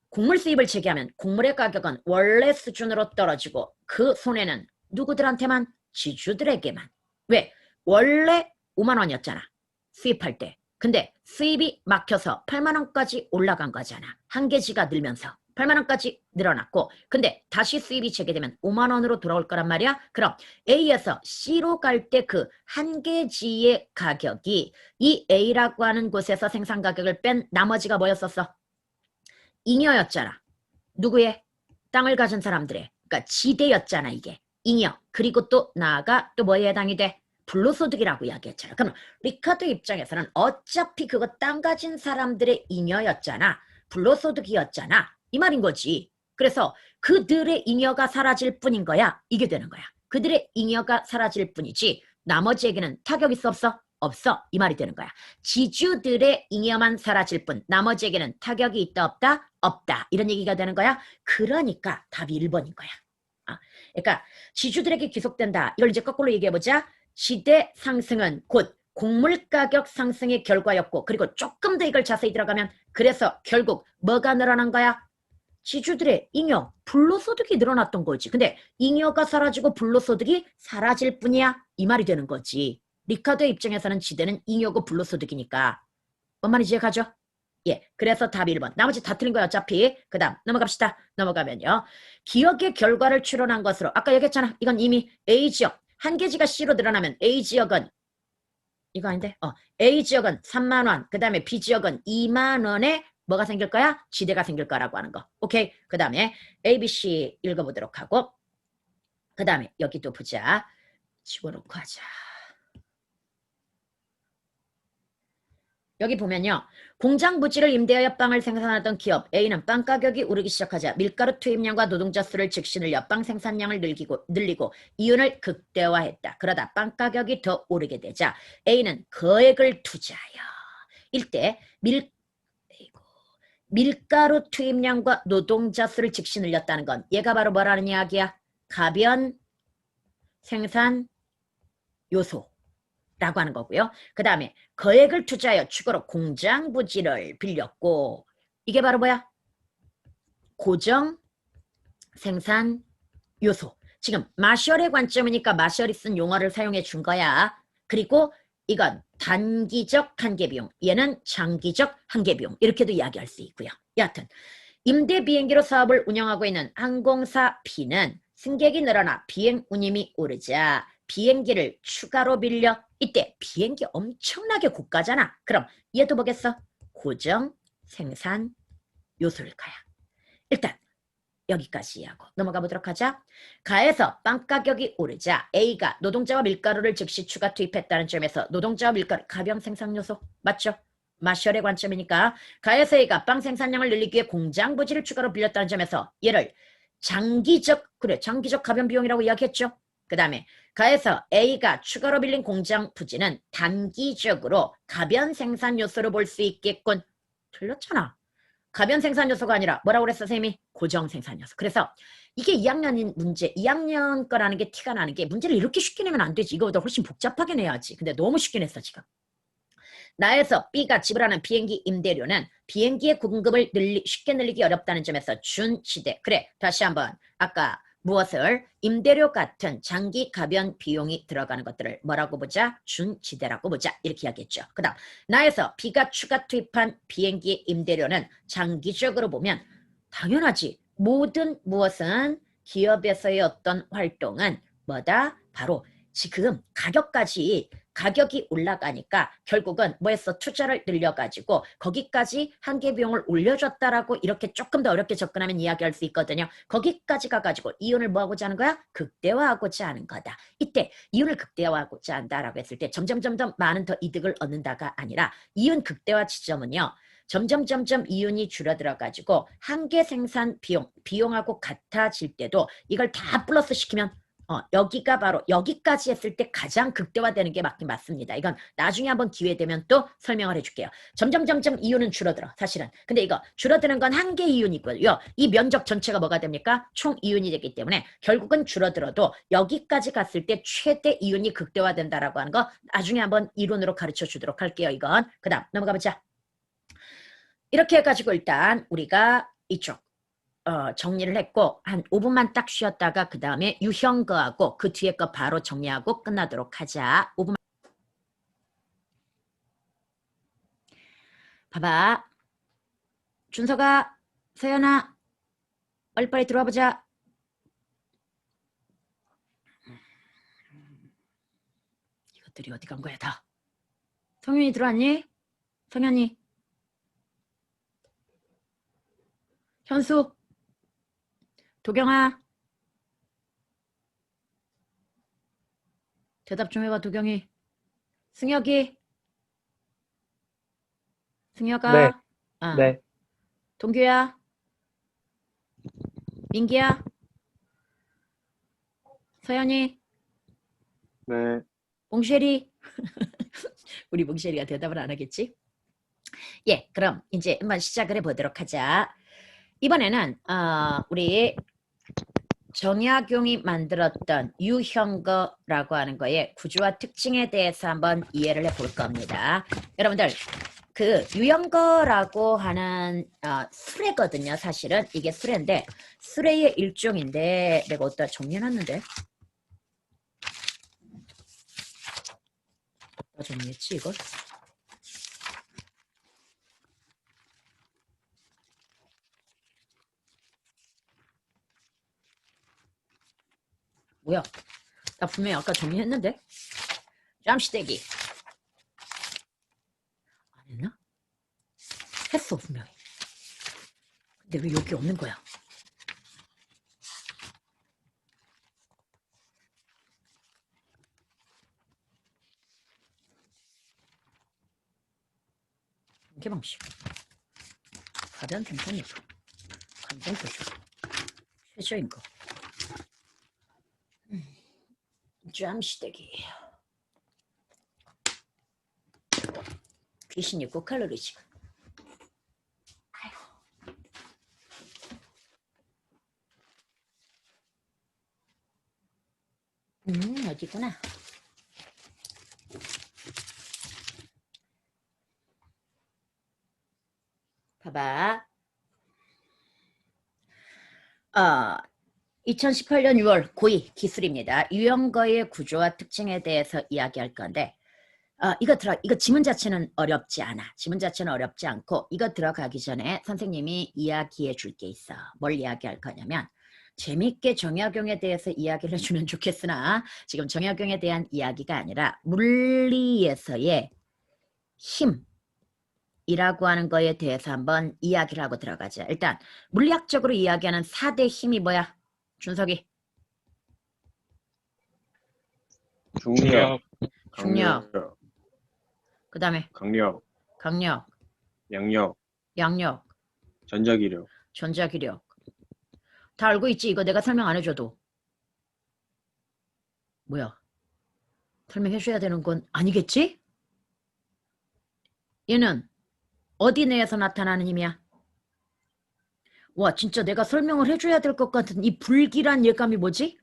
곡물 수입을 제기하면 곡물의 가격은 원래 수준으로 떨어지고 그 손해는 누구들한테만? 지주들에게만. 왜? 원래 5만 원이었잖아. 수입할 때. 근데 수입이 막혀서 8만 원까지 올라간 거잖아. 한 개지가 늘면서 8만 원까지 늘어났고 근데 다시 수입이 재개되면 5만 원으로 돌아올 거란 말이야. 그럼 A에서 C로 갈 때 그 한 개지의 가격이 이 A라고 하는 곳에서 생산 가격을 뺀 나머지가 뭐였었어? 잉여였잖아. 누구의? 땅을 가진 사람들의. 그러니까 지대였잖아 이게. 잉여. 그리고 또 나아가 또 뭐에 해당이 돼? 불로소득이라고 이야기했잖아. 그럼 리카도 입장에서는 어차피 그거 땅 가진 사람들의 잉여였잖아. 불로소득이었잖아. 이 말인 거지. 그래서 그들의 잉여가 사라질 뿐인 거야. 이게 되는 거야. 그들의 잉여가 사라질 뿐이지 나머지에게는 타격이 있어 없어? 없어. 이 말이 되는 거야. 지주들의 잉여만 사라질 뿐 나머지에게는 타격이 있다 없다? 없다. 이런 얘기가 되는 거야. 그러니까 답이 1번인 거야. 그러니까 지주들에게 귀속된다. 이걸 이제 거꾸로 얘기해보자. 지대 상승은 곧 곡물 가격 상승의 결과였고 그리고 조금 더 이걸 자세히 들어가면 그래서 결국 뭐가 늘어난 거야? 지주들의 잉여, 불로소득이 늘어났던 거지. 근데 잉여가 사라지고 불로소득이 사라질 뿐이야. 이 말이 되는 거지. 리카도의 입장에서는 지대는 잉여고 불로소득이니까. 뭔 말인지 이해가죠? 예, 그래서 답이 1번. 나머지 다 틀린 거야 어차피. 그 다음 넘어갑시다. 넘어가면요. 기억의 결과를 추론한 것으로 아까 얘기했잖아. 이건 이미 A지역. 한 개지가 C로 늘어나면 A지역은 이거 아닌데? A지역은 3만 원. 그 다음에 B지역은 2만 원에 뭐가 생길 거야? 지대가 생길 거라고 하는 거. 오케이. 그 다음에 A, B, C 읽어보도록 하고 그 다음에 여기 또 보자. 집어넣고 하자. 여기 보면요. 공장 부지를 임대하여 빵을 생산하던 기업 A는 빵 가격이 오르기 시작하자 밀가루 투입량과 노동자 수를 즉시 늘려 빵 생산량을 늘리고 이윤을 극대화했다. 그러다 빵 가격이 더 오르게 되자 A는 거액을 투자하여 일대 밀가루 투입량과 노동자 수를 즉시 늘렸다는 건 얘가 바로 뭐라는 이야기야? 가변 생산 요소 라고 하는 거고요. 그 다음에 거액을 투자하여 추가로 공장 부지를 빌렸고 이게 바로 뭐야? 고정 생산 요소. 지금 마셜의 관점이니까 마셜이 쓴 용어를 사용해 준 거야. 그리고 이건 단기적 한계비용, 얘는 장기적 한계비용 이렇게도 이야기할 수 있고요. 여하튼 임대 비행기로 사업을 운영하고 있는 항공사 B는 승객이 늘어나 비행 운임이 오르자 비행기를 추가로 빌려 이때 비행기 엄청나게 고가잖아. 그럼 얘도 뭐겠어? 고정 생산 요소일 거야. 일단 여기까지 하고 넘어가 보도록 하자. 가에서 빵 가격이 오르자 A가 노동자와 밀가루를 즉시 추가 투입했다는 점에서 노동자와 밀가루 가변 생산 요소 맞죠? 마셜의 관점이니까 가에서 A가 빵 생산량을 늘리기 위해 공장 부지를 추가로 빌렸다는 점에서 얘를 장기적 가변 비용이라고 이야기했죠. 그 다음에 가에서 A가 추가로 빌린 공장 부지는 단기적으로 가변 생산 요소로 볼 수 있겠군. 틀렸잖아. 가변 생산 요소가 아니라 뭐라고 그랬어 쌤이? 고정 생산 요소. 그래서 이게 2학년인 문제, 2학년 거라는 게 티가 나는 게 문제를 이렇게 쉽게 내면 안 되지. 이거보다 훨씬 복잡하게 내야지. 근데 너무 쉽게 냈어 지금. 나에서 B가 지불하는 비행기 임대료는 비행기의 공급을 쉽게 늘리기 어렵다는 점에서 준지대. 그래 다시 한번 아까 무엇을? 임대료 같은 장기 가변 비용이 들어가는 것들을 뭐라고 보자? 준지대라고 보자. 이렇게 이야기했죠. 그 다음 나에서 B가 추가 투입한 비행기 임대료는 장기적으로 보면 당연하지. 모든 무엇은 기업에서의 어떤 활동은 뭐다? 바로 지금 가격이 올라가니까 결국은 뭐했어? 투자를 늘려가지고 거기까지 한계 비용을 올려줬다라고 이렇게 조금 더 어렵게 접근하면 이야기할 수 있거든요. 거기까지 가가지고 이윤을 뭐하고자 하는 거야? 극대화하고자 하는 거다. 이때 이윤을 극대화하고자 한다라고 했을 때 점점 많은 더 이득을 얻는다가 아니라 이윤 극대화 지점은요. 점점 이윤이 줄어들어가지고 한계 생산 비용하고 같아질 때도 이걸 다 플러스 시키면 여기가 바로 여기까지 했을 때 가장 극대화되는 게 맞긴 맞습니다. 이건 나중에 한번 기회 되면 또 설명을 해줄게요. 점점 이윤은 줄어들어 사실은. 근데 이거 줄어드는 건 한 개 이윤이 있고요. 이 면적 전체가 뭐가 됩니까? 총 이윤이 되기 때문에 결국은 줄어들어도 여기까지 갔을 때 최대 이윤이 극대화된다라고 하는 거 나중에 한번 이론으로 가르쳐 주도록 할게요. 이건 그 다음 넘어가 보자. 이렇게 해가지고 일단 우리가 이쪽 정리를 했고 한 5분만 딱 쉬었다가 그 다음에 유형 거하고 그 뒤에 거 바로 정리하고 끝나도록 하자. 5분만. 봐봐. 준서가, 서연아, 빨리빨리 들어와 보자. 이것들이 어디 간 거야 다. 성윤이 들어왔니? 성현이. 현수. 도경아. 대답 좀 해봐 도경이. 승혁이. 승혁아. 네, 아. 네, 동규야. 민기야. 서연이. 네. 몽쉐리. 우리 몽쉐리가 대답을 안 하겠지? 예, 그럼 이제 한번 시작을 해보도록 하자. 이번에는 우리 정약용이 만들었던 유형거라고 하는 거의 구조와 특징에 대해서 한번 이해를 해볼 겁니다. 여러분들 그 유형거라고 하는 수레거든요. 사실은 이게 수레인데 수레의 일종인데 내가 어디다 정리해놨는데 어디다 정리했지 이걸? 뭐야? 나 분명히 아까 정리했는데? 잠시대기 안 했나? 했어 분명히. 근데 왜 여기 없는 거야? 전개 방식 가장 괜찮은 거 감정 표시 최저인 거 잠시대기 귀신이 있고 칼로리지. 어디구나. 봐봐. 2018년 6월 고2 기술입니다. 유형거의 구조와 특징에 대해서 이야기할 건데 이거 지문 자체는 어렵지 않아. 지문 자체는 어렵지 않고 이거 들어가기 전에 선생님이 이야기해 줄 게 있어. 뭘 이야기할 거냐면 재밌게 정약용에 대해서 이야기를 해주면 좋겠으나 지금 정약용에 대한 이야기가 아니라 물리에서의 힘이라고 하는 거에 대해서 한번 이야기를 하고 들어가자. 일단 물리학적으로 이야기하는 4대 힘이 뭐야? 준석이. 중력, 중력. 강력, 그 다음에 강력, 강력, 양력, 양력, 전자기력. 전자기력. 다 알고 있지? 이거 내가 설명 안 해줘도. 뭐야? 설명해줘야 되는 건 아니겠지? 얘는 어디 내에서 나타나는 힘이야? 와, 진짜 내가 설명을 해줘야 될 것 같은 이 불길한 예감이 뭐지?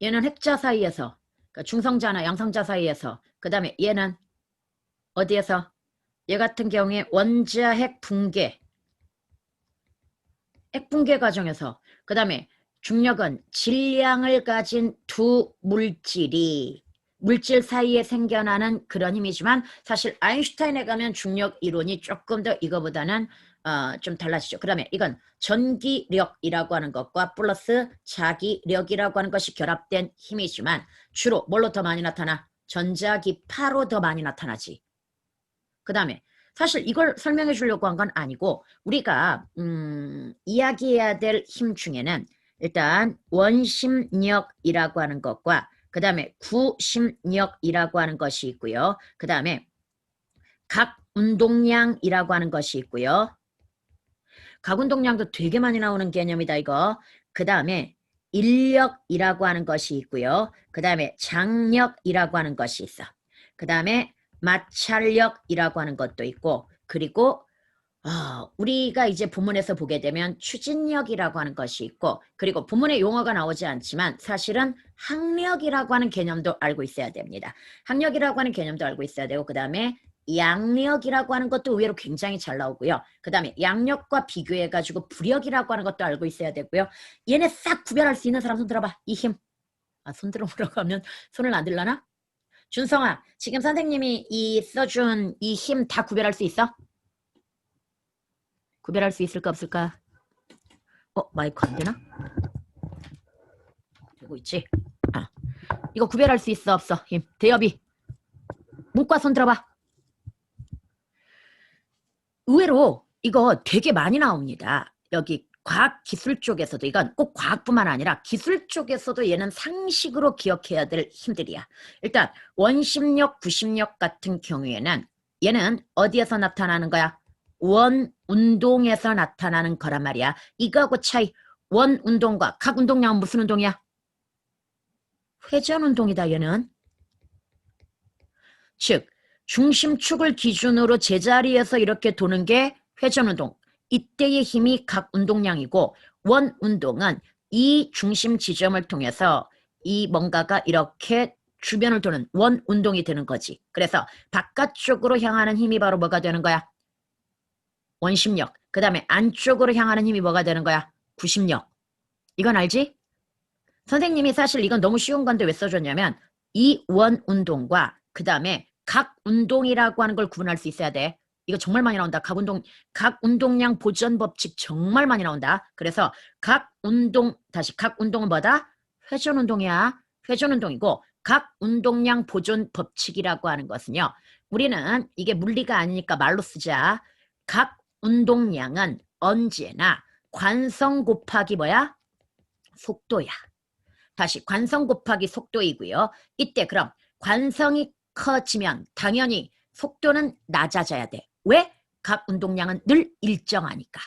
얘는 핵자 사이에서, 그러니까 중성자나 양성자 사이에서, 그 다음에 얘는 어디에서? 얘 같은 경우에 원자핵 붕괴, 핵붕괴 과정에서, 그 다음에 중력은 질량을 가진 두 물질이 물질 사이에 생겨나는 그런 힘이지만 사실 아인슈타인에 가면 중력 이론이 조금 더 이거보다는 좀 달라지죠. 그다음에 이건 전기력이라고 하는 것과 플러스 자기력이라고 하는 것이 결합된 힘이지만 주로 뭘로 더 많이 나타나? 전자기파로 더 많이 나타나지. 그 다음에 사실 이걸 설명해 주려고 한 건 아니고 우리가 이야기해야 될 힘 중에는 일단 원심력이라고 하는 것과 그 다음에 구심력이라고 하는 것이 있고요. 그 다음에 각운동량이라고 하는 것이 있고요. 각운동량도 되게 많이 나오는 개념이다 이거. 그 다음에 인력이라고 하는 것이 있고요. 그 다음에 장력이라고 하는 것이 있어. 그 다음에 마찰력이라고 하는 것도 있고, 그리고 우리가 이제 본문에서 보게 되면 추진력이라고 하는 것이 있고, 그리고 본문에 용어가 나오지 않지만 사실은 학력이라고 하는 개념도 알고 있어야 됩니다. 학력이라고 하는 개념도 알고 있어야 되고, 그 다음에 양력이라고 하는 것도 의외로 굉장히 잘 나오고요. 그 다음에 양력과 비교해가지고 부력이라고 하는 것도 알고 있어야 되고요. 얘네 싹 구별할 수 있는 사람 손 들어봐. 이 힘. 손 들어보라고 하면 손을 안 들라나? 준성아, 지금 선생님이 써준 이 힘 다 구별할 수 있어? 구별할 수 있을까 없을까? 마이크 안 되나? 되고 있지? 이거 구별할 수 있어 없어? 힘. 대엽이. 문과 손 들어봐. 의외로 이거 되게 많이 나옵니다. 여기 과학 기술 쪽에서도, 이건 꼭 과학뿐만 아니라 기술 쪽에서도 얘는 상식으로 기억해야 될 힘들이야. 일단 원심력, 부심력 같은 경우에는 얘는 어디에서 나타나는 거야? 원운동에서 나타나는 거란 말이야. 이거하고 차이, 원운동과 각운동량은 무슨 운동이야? 회전운동이다 얘는. 즉 중심축을 기준으로 제자리에서 이렇게 도는 게 회전운동. 이때의 힘이 각 운동량이고, 원운동은 이 중심 지점을 통해서 이 뭔가가 이렇게 주변을 도는 원운동이 되는 거지. 그래서 바깥쪽으로 향하는 힘이 바로 뭐가 되는 거야? 원심력. 그 다음에 안쪽으로 향하는 힘이 뭐가 되는 거야? 구심력. 이건 알지? 선생님이 사실 이건 너무 쉬운 건데 왜 써줬냐면 이 원운동과 그 다음에 각 운동이라고 하는 걸 구분할 수 있어야 돼. 이거 정말 많이 나온다. 각 운동량 보전 법칙 정말 많이 나온다. 그래서 각 운동은 뭐다? 회전 운동이야. 회전 운동이고, 각 운동량 보존 법칙이라고 하는 것은요. 우리는 이게 물리가 아니니까 말로 쓰자. 각 운동량은 언제나 관성 곱하기 뭐야? 속도야. 다시 관성 곱하기 속도이고요. 이때 그럼 관성이 커지면 당연히 속도는 낮아져야 돼. 왜? 각 운동량은 늘 일정하니까.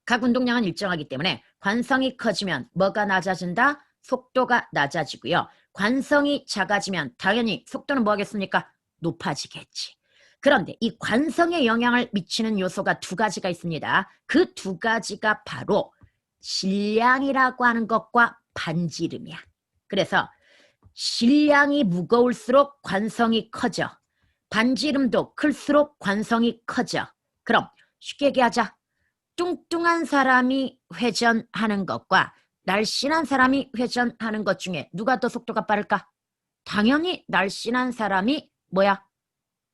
각 운동량은 일정하기 때문에 관성이 커지면 뭐가 낮아진다? 속도가 낮아지고요. 관성이 작아지면 당연히 속도는 뭐 하겠습니까? 높아지겠지. 그런데 이 관성에 영향을 미치는 요소가 두 가지가 있습니다. 그 두 가지가 바로 질량이라고 하는 것과 반지름이야. 그래서 질량이 무거울수록 관성이 커져. 반지름도 클수록 관성이 커져. 그럼 쉽게 얘기하자. 뚱뚱한 사람이 회전하는 것과 날씬한 사람이 회전하는 것 중에 누가 더 속도가 빠를까? 당연히 날씬한 사람이 뭐야?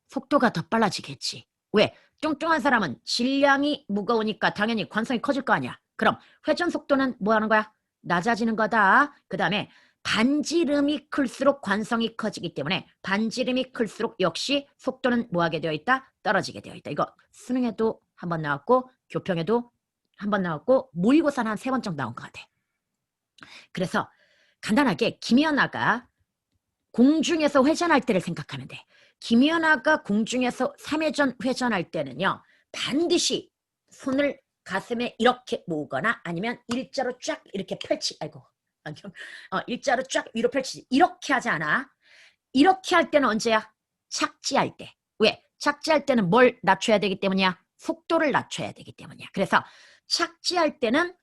속도가 더 빨라지겠지. 왜? 뚱뚱한 사람은 질량이 무거우니까 당연히 관성이 커질 거 아니야. 그럼 회전 속도는 뭐 하는 거야? 낮아지는 거다. 그 다음에 반지름이 클수록 관성이 커지기 때문에 반지름이 클수록 역시 속도는 뭐 하게 되어 있다? 떨어지게 되어 있다. 이거 수능에도 한 번 나왔고 교평에도 한 번 나왔고 모의고사는 한 3번 정도 나온 것 같아. 그래서 간단하게 김연아가 공중에서 회전할 때를 생각하면 돼. 김연아가 공중에서 3회전 회전할 때는요. 반드시 손을 가슴에 이렇게 모으거나 아니면 일자로 쫙 이렇게 일자로 쫙 위로 펼치지. 이렇게 하지 않아. 이렇게 할 때는 언제야? 착지할 때. 왜? 착지할 때는 뭘 낮춰야 되기 때문이야? 속도를 낮춰야 되기 때문이야. 그래서 착지할 때는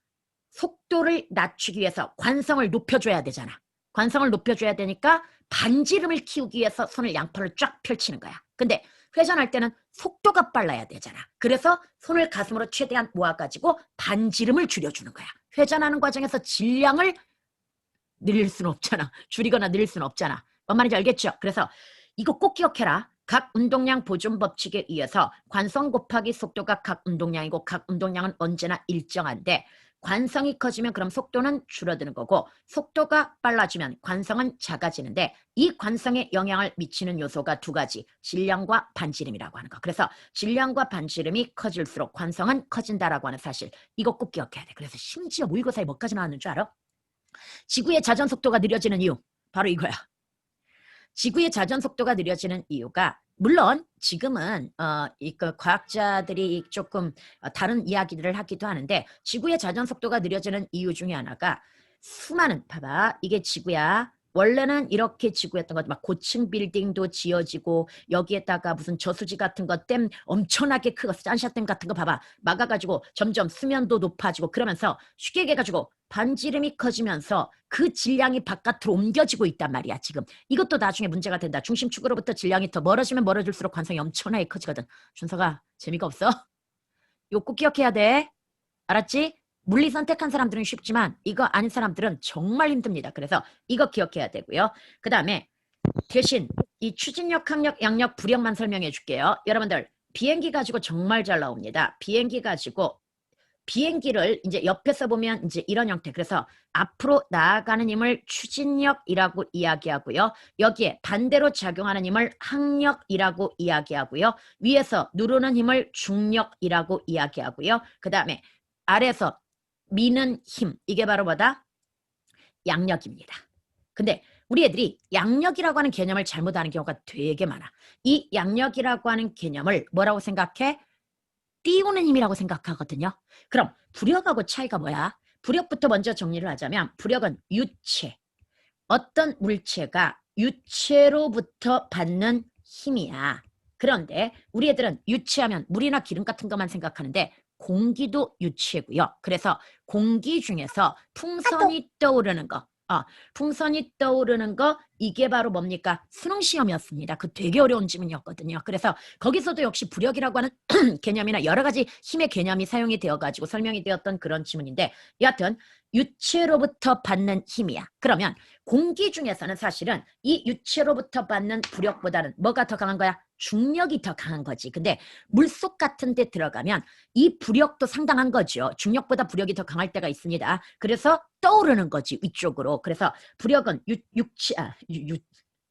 속도를 낮추기 위해서 관성을 높여줘야 되잖아. 관성을 높여줘야 되니까 반지름을 키우기 위해서 손을 양팔을 쫙 펼치는 거야. 근데 회전할 때는 속도가 빨라야 되잖아. 그래서 손을 가슴으로 최대한 모아가지고 반지름을 줄여주는 거야. 회전하는 과정에서 질량을 늘릴 수는 없잖아. 줄이거나 늘릴 수는 없잖아. 뭔 말인지 알겠죠? 그래서 이거 꼭 기억해라. 각 운동량 보존 법칙에 의해서 관성 곱하기 속도가 각 운동량이고 각 운동량은 언제나 일정한데 관성이 커지면 그럼 속도는 줄어드는 거고 속도가 빨라지면 관성은 작아지는데 이 관성에 영향을 미치는 요소가 두 가지, 질량과 반지름이라고 하는 거. 그래서 질량과 반지름이 커질수록 관성은 커진다라고 하는 사실. 이거 꼭 기억해야 돼. 그래서 심지어 모의고사에 뭐까지 나왔는 줄 알아? 지구의 자전 속도가 느려지는 이유. 바로 이거야. 지구의 자전 속도가 느려지는 이유가 물론 지금은 과학자들이 조금 다른 이야기들을 하기도 하는데 지구의 자전 속도가 느려지는 이유 중에 하나가 수많은 봐봐 이게 지구야. 원래는 이렇게 지구였던 거지. 막 고층 빌딩도 지어지고 여기에다가 무슨 저수지 같은 거 댐 엄청나게 크고 산샤댐 같은 거 봐봐 막아가지고 점점 수면도 높아지고 그러면서 쉽게 얘기해가지고 반지름이 커지면서 그 질량이 바깥으로 옮겨지고 있단 말이야 지금. 이것도 나중에 문제가 된다. 중심축으로부터 질량이 더 멀어지면 멀어질수록 관성이 엄청나게 커지거든. 준서가 재미가 없어? 이거 꼭 기억해야 돼. 알았지? 물리 선택한 사람들은 쉽지만 이거 아닌 사람들은 정말 힘듭니다. 그래서 이거 기억해야 되고요. 그 다음에 대신 이 추진력, 항력, 양력, 부력만 설명해 줄게요. 여러분들 비행기 가지고 정말 잘 나옵니다. 비행기 가지고 비행기를 이제 옆에서 보면 이제 이런 형태. 그래서 앞으로 나아가는 힘을 추진력이라고 이야기하고요. 여기에 반대로 작용하는 힘을 항력이라고 이야기하고요. 위에서 누르는 힘을 중력이라고 이야기하고요. 그 다음에 아래에서 미는 힘. 이게 바로 뭐다? 양력입니다. 근데 우리 애들이 양력이라고 하는 개념을 잘못 아는 경우가 되게 많아. 이 양력이라고 하는 개념을 뭐라고 생각해? 띄우는 힘이라고 생각하거든요. 그럼 부력하고 차이가 뭐야? 부력부터 먼저 정리를 하자면 부력은 유체. 어떤 물체가 유체로부터 받는 힘이야. 그런데 우리 애들은 유체하면 물이나 기름 같은 것만 생각하는데 공기도 유체고요. 그래서 공기 중에서 풍선이 떠오르는 거. 풍선이 떠오르는 거 이게 바로 뭡니까? 수능 시험이었습니다. 그 되게 어려운 지문이었거든요. 그래서 거기서도 역시 부력이라고 하는 개념이나 여러 가지 힘의 개념이 사용이 되어가지고 설명이 되었던 그런 지문인데 여하튼 유체로부터 받는 힘이야. 그러면 공기 중에서는 사실은 이 유체로부터 받는 부력보다는 뭐가 더 강한 거야? 중력이 더 강한 거지. 근데 물속 같은 데 들어가면 이 부력도 상당한 거죠. 중력보다 부력이 더 강할 때가 있습니다. 그래서 떠오르는 거지 위쪽으로. 그래서 부력은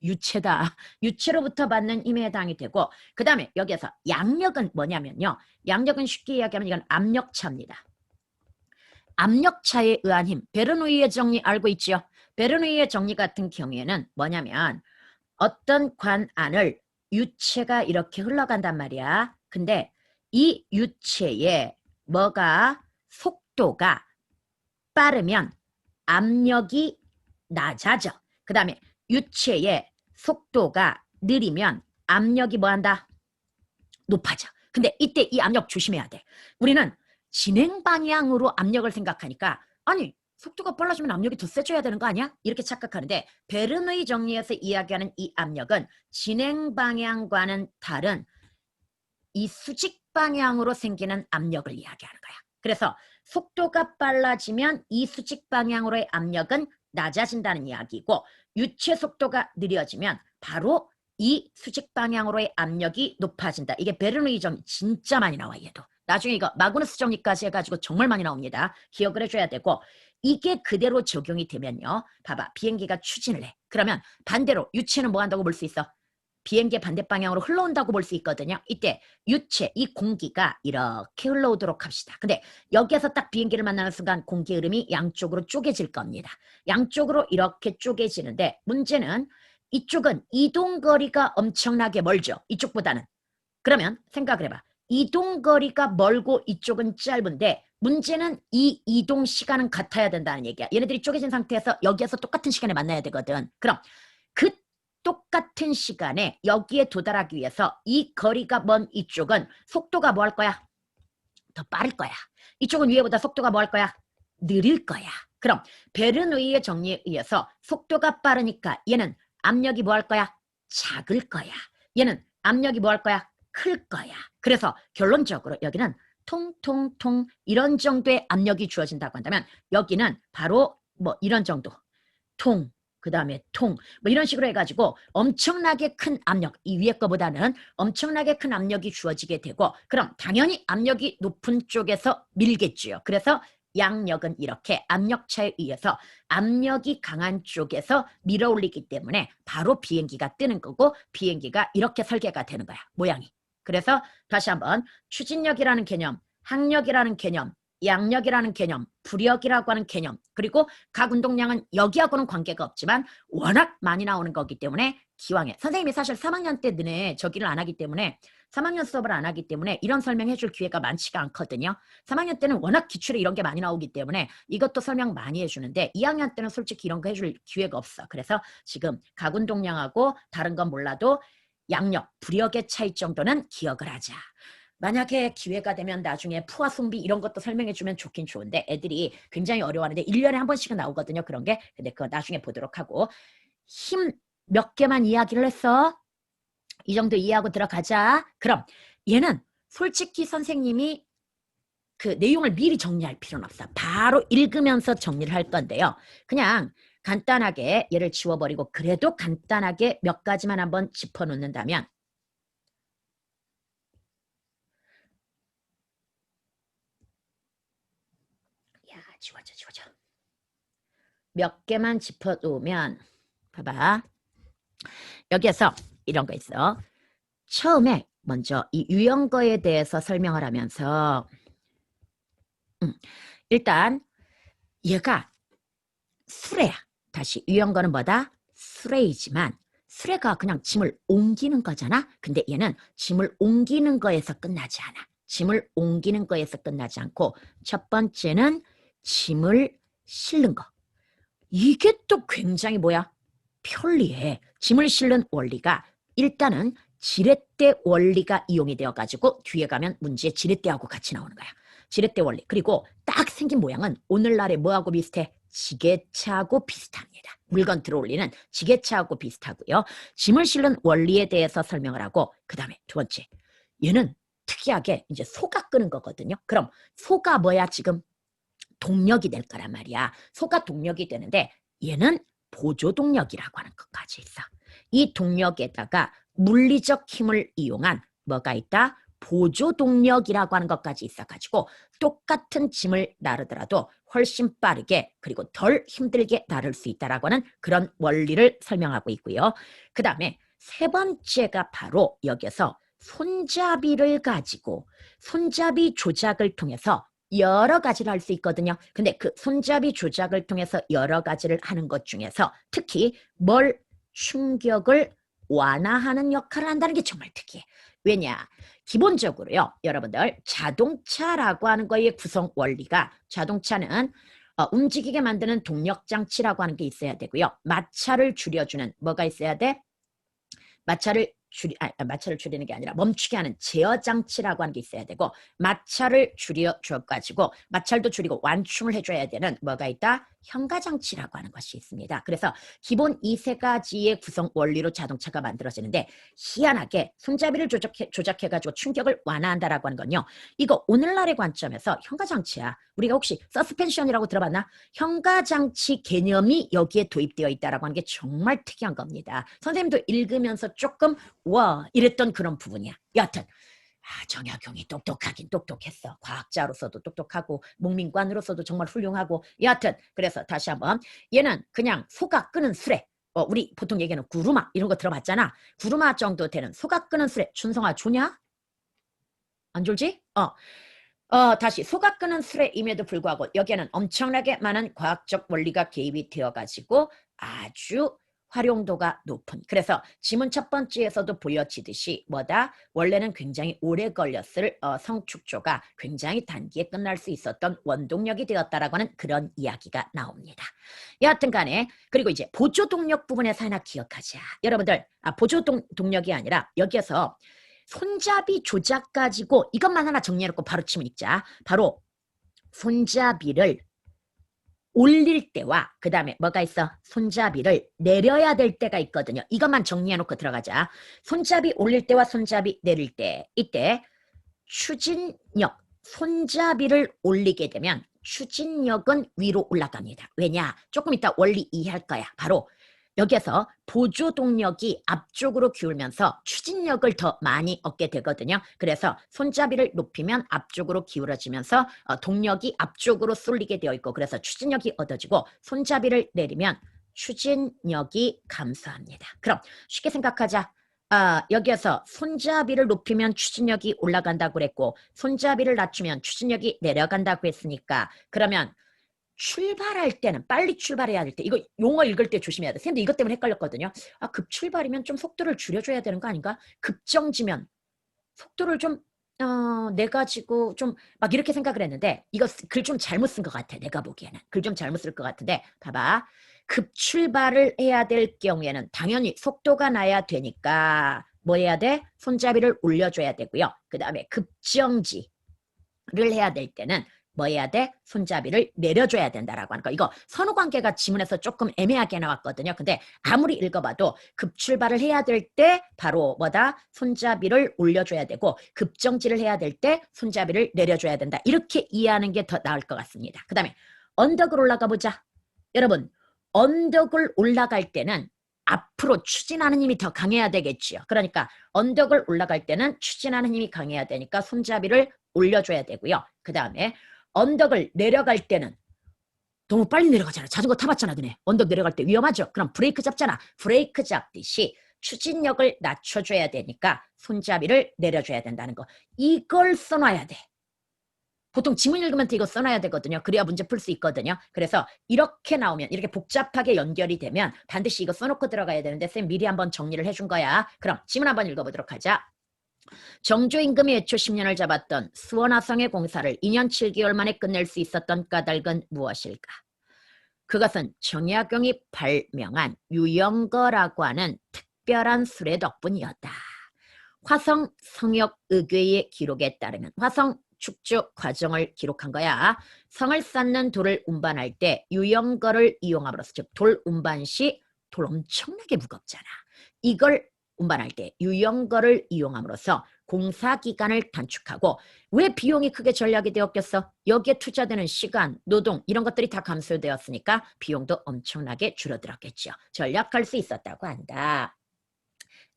유체다. 유체로부터 받는 힘에 해당이 되고 그 다음에 여기에서 양력은 뭐냐면요. 양력은 쉽게 이야기하면 이건 압력차입니다. 압력차에 의한 힘. 베르누이의 정리 알고 있죠? 베르누이의 정리 같은 경우에는 뭐냐면 어떤 관안을 유체가 이렇게 흘러간단 말이야. 근데 이 유체에 뭐가 속도가 빠르면 압력이 낮아져. 그 다음에 유체의 속도가 느리면 압력이 뭐한다? 높아져. 근데 이때 이 압력 조심해야 돼. 우리는 진행 방향으로 압력을 생각하니까 아니 속도가 빨라지면 압력이 더 세져야 되는 거 아니야? 이렇게 착각하는데 베르누이 정리에서 이야기하는 이 압력은 진행 방향과는 다른 이 수직 방향으로 생기는 압력을 이야기하는 거야. 그래서 속도가 빨라지면 이 수직 방향으로의 압력은 낮아진다는 이야기고 유체 속도가 느려지면 바로 이 수직 방향으로의 압력이 높아진다. 이게 베르누이 정리 진짜 많이 나와 얘도. 나중에 이거 마그누스 정리까지 해가지고 정말 많이 나옵니다. 기억을 해줘야 되고 이게 그대로 적용이 되면요. 봐봐 비행기가 추진을 해. 그러면 반대로 유체는 뭐 한다고 볼 수 있어? 비행기의 반대 방향으로 흘러온다고 볼 수 있거든요. 이때 유체, 이 공기가 이렇게 흘러오도록 합시다. 근데 여기에서 딱 비행기를 만나는 순간 공기 흐름이 양쪽으로 쪼개질 겁니다. 양쪽으로 이렇게 쪼개지는데 문제는 이쪽은 이동거리가 엄청나게 멀죠. 이쪽보다는. 그러면 생각을 해봐. 이동거리가 멀고 이쪽은 짧은데 문제는 이 이동 시간은 같아야 된다는 얘기야. 얘네들이 쪼개진 상태에서 여기에서 똑같은 시간에 만나야 되거든. 그럼 그 똑같은 시간에 여기에 도달하기 위해서 이 거리가 먼 이쪽은 속도가 뭐 할 거야? 더 빠를 거야. 이쪽은 위에보다 속도가 뭐 할 거야? 느릴 거야. 그럼 베르누이의 정리에 의해서 속도가 빠르니까 얘는 압력이 뭐 할 거야? 작을 거야. 얘는 압력이 뭐 할 거야? 클 거야. 그래서 결론적으로 여기는 통통통 이런 정도의 압력이 주어진다고 한다면 여기는 바로 뭐 이런 정도 통, 그 다음에 통, 뭐 이런 식으로 해가지고 엄청나게 큰 압력, 이 위에 거보다는 엄청나게 큰 압력이 주어지게 되고 그럼 당연히 압력이 높은 쪽에서 밀겠지요. 그래서 양력은 이렇게 압력차에 의해서 압력이 강한 쪽에서 밀어올리기 때문에 바로 비행기가 뜨는 거고 비행기가 이렇게 설계가 되는 거야. 모양이. 그래서 다시 한번 추진력이라는 개념, 항력이라는 개념, 양력이라는 개념, 부력이라고 하는 개념, 그리고 각 운동량은 여기하고는 관계가 없지만 워낙 많이 나오는 거기 때문에 기왕에 선생님이 사실 3학년 때 내내 저기를 안 하기 때문에 3학년 수업을 안 하기 때문에 이런 설명해 줄 기회가 많지가 않거든요. 3학년 때는 워낙 기출에 이런 게 많이 나오기 때문에 이것도 설명 많이 해주는데 2학년 때는 솔직히 이런 거 해줄 기회가 없어. 그래서 지금 각 운동량하고 다른 건 몰라도 양력, 부력의 차이 정도는 기억을 하자. 만약에 기회가 되면 나중에 푸아 숭비 이런 것도 설명해 주면 좋긴 좋은데 애들이 굉장히 어려워하는데 1년에 한 번씩은 나오거든요. 그런 게. 근데 그거 나중에 보도록 하고 힘 몇 개만 이야기를 했어. 이 정도 이해하고 들어가자. 그럼 얘는 솔직히 선생님이 그 내용을 미리 정리할 필요는 없어. 바로 읽으면서 정리를 할 건데요. 그냥 간단하게 얘를 지워버리고 그래도 간단하게 몇 가지만 한번 짚어놓는다면 지워져. 몇 개만 짚어놓으면 봐봐. 여기에서 이런 거 있어. 처음에 먼저 이 유형거에 대해서 설명을 하면서 일단 얘가 수레야. 다시 유형거는 뭐다? 수레이지만 수레가 그냥 짐을 옮기는 거잖아. 근데 얘는 짐을 옮기는 거에서 끝나지 않아. 짐을 옮기는 거에서 끝나지 않고 첫 번째는 짐을 실는 거. 이게 또 굉장히 뭐야? 편리해. 짐을 실는 원리가 일단은 지렛대 원리가 이용이 되어가지고 뒤에 가면 문제에 지렛대하고 같이 나오는 거야. 지렛대 원리. 그리고 딱 생긴 모양은 오늘날의 뭐하고 비슷해? 지게차하고 비슷합니다. 물건 들어올리는 지게차하고 비슷하고요. 짐을 실는 원리에 대해서 설명을 하고 그 다음에 두 번째. 얘는 특이하게 이제 소가 끄는 거거든요. 그럼 소가 뭐야 지금? 동력이 될 거란 말이야. 소가 동력이 되는데 얘는 보조동력이라고 하는 것까지 있어. 이 동력에다가 물리적 힘을 이용한 뭐가 있다? 보조동력이라고 하는 것까지 있어가지고 똑같은 짐을 나르더라도 훨씬 빠르게 그리고 덜 힘들게 나를 수 있다라고 하는 그런 원리를 설명하고 있고요. 그 다음에 세 번째가 바로 여기서 손잡이를 가지고 손잡이 조작을 통해서 여러 가지를 할 수 있거든요. 근데 그 손잡이 조작을 통해서 여러 가지를 하는 것 중에서 특히 충격을 완화하는 역할을 한다는 게 정말 특이해. 왜냐? 기본적으로요, 여러분들 자동차라고 하는 거의 구성 원리가 자동차는 움직이게 만드는 동력 장치라고 하는 게 있어야 되고요. 마찰을 줄여주는 뭐가 있어야 돼? 마찰을 줄이는 게 아니라 멈추게 하는 제어 장치라고 하는 게 있어야 되고 마찰을 줄여줘가지고 마찰도 줄이고 완충을 해줘야 되는 뭐가 있다? 현가 장치라고 하는 것이 있습니다. 그래서 기본 이 세 가지의 구성 원리로 자동차가 만들어지는데 희한하게 손잡이를 조작해가지고 충격을 완화한다라고 하는 건요. 이거 오늘날의 관점에서 현가 장치야. 우리가 혹시 서스펜션이라고 들어봤나? 현가 장치 개념이 여기에 도입되어 있다라고 하는 게 정말 특이한 겁니다. 선생님도 읽으면서 조금 와 이랬던 그런 부분이야. 여하튼 정약용이 똑똑하긴 똑똑했어. 과학자로서도 똑똑하고 목민관으로서도 정말 훌륭하고 여하튼 그래서 다시 한번 얘는 그냥 소가 끄는 수레. 우리 보통 얘기하는 구루마 이런 거 들어봤잖아. 구루마 정도 되는 소가 끄는 수레. 준성아 좋냐? 안 졸지? 다시 소가 끄는 수레임에도 불구하고 여기에는 엄청나게 많은 과학적 원리가 개입이 되어가지고 아주 활용도가 높은. 그래서 지문 첫 번째에서도 보여지듯이 뭐다? 원래는 굉장히 오래 걸렸을 성축조가 굉장히 단기에 끝날 수 있었던 원동력이 되었다라고 하는 그런 이야기가 나옵니다. 여하튼 간에 그리고 이제 보조동력 부분에서 하나 기억하자. 여러분들 보조동력이 아니라 여기에서 손잡이 조작 가지고 이것만 하나 정리해놓고 바로 치면 읽자. 바로 손잡이를 올릴 때와 그 다음에 뭐가 있어? 손잡이를 내려야 될 때가 있거든요. 이것만 정리해놓고 들어가자. 손잡이 올릴 때와 손잡이 내릴 때 이때 추진력 손잡이를 올리게 되면 추진력은 위로 올라갑니다. 왜냐? 조금 이따 원리 이해할 거야. 바로 여기에서 보조동력이 앞쪽으로 기울면서 추진력을 더 많이 얻게 되거든요. 그래서 손잡이를 높이면 앞쪽으로 기울어지면서 동력이 앞쪽으로 쏠리게 되어 있고 그래서 추진력이 얻어지고 손잡이를 내리면 추진력이 감소합니다. 그럼 쉽게 생각하자. 여기에서 손잡이를 높이면 추진력이 올라간다고 그랬고 손잡이를 낮추면 추진력이 내려간다고 했으니까 그러면 출발할 때는 빨리 출발해야 될 때 이거 용어 읽을 때 조심해야 돼. 선생님도 이것 때문에 헷갈렸거든요. 급출발이면 좀 속도를 줄여줘야 되는 거 아닌가? 급정지면 속도를 좀 내가지고 좀 막 이렇게 생각을 했는데 이거 글 좀 잘못 쓴 것 같아. 내가 보기에는 글 좀 잘못 쓸 것 같은데 봐봐. 급출발을 해야 될 경우에는 당연히 속도가 나야 되니까 뭐 해야 돼? 손잡이를 올려줘야 되고요. 그 다음에 급정지를 해야 될 때는 뭐 해야 돼? 손잡이를 내려줘야 된다라고 하는 거. 이거 선후관계가 지문에서 조금 애매하게 나왔거든요. 근데 아무리 읽어봐도 급출발을 해야 될 때 바로 뭐다? 손잡이를 올려줘야 되고 급정지를 해야 될 때 손잡이를 내려줘야 된다. 이렇게 이해하는 게 더 나을 것 같습니다. 그 다음에 언덕을 올라가 보자. 여러분 언덕을 올라갈 때는 앞으로 추진하는 힘이 더 강해야 되겠지요. 그러니까 언덕을 올라갈 때는 추진하는 힘이 강해야 되니까 손잡이를 올려줘야 되고요. 그 다음에 언덕을 내려갈 때는 너무 빨리 내려가잖아. 자전거 타봤잖아, 너네. 언덕 내려갈 때 위험하죠. 그럼 브레이크 잡잖아. 브레이크 잡듯이 추진력을 낮춰줘야 되니까 손잡이를 내려줘야 된다는 거. 이걸 써놔야 돼. 보통 지문 읽으면 이거 써놔야 되거든요. 그래야 문제 풀 수 있거든요. 그래서 이렇게 나오면 이렇게 복잡하게 연결이 되면 반드시 이거 써놓고 들어가야 되는데 쌤 미리 한번 정리를 해준 거야. 그럼 지문 한번 읽어보도록 하자. 정조임금이 애초 10년을 잡았던 수원화성의 공사를 2년 7개월 만에 끝낼 수 있었던 까닭은 무엇일까? 그것은 정약용이 발명한 유영거라고 하는 특별한 수레 덕분이었다. 화성 성역의궤의 기록에 따르면 화성 축조 과정을 기록한 거야. 성을 쌓는 돌을 운반할 때 유영거를 이용함으로써 즉 돌 운반 시 돌 엄청나게 무겁잖아. 이걸 운반할 때 유영거를 이용함으로써 공사 기간을 단축하고 왜 비용이 크게 절약이 되었겠어? 여기에 투자되는 시간, 노동 이런 것들이 다 감소되었으니까 비용도 엄청나게 줄어들었겠죠. 절약할 수 있었다고 한다.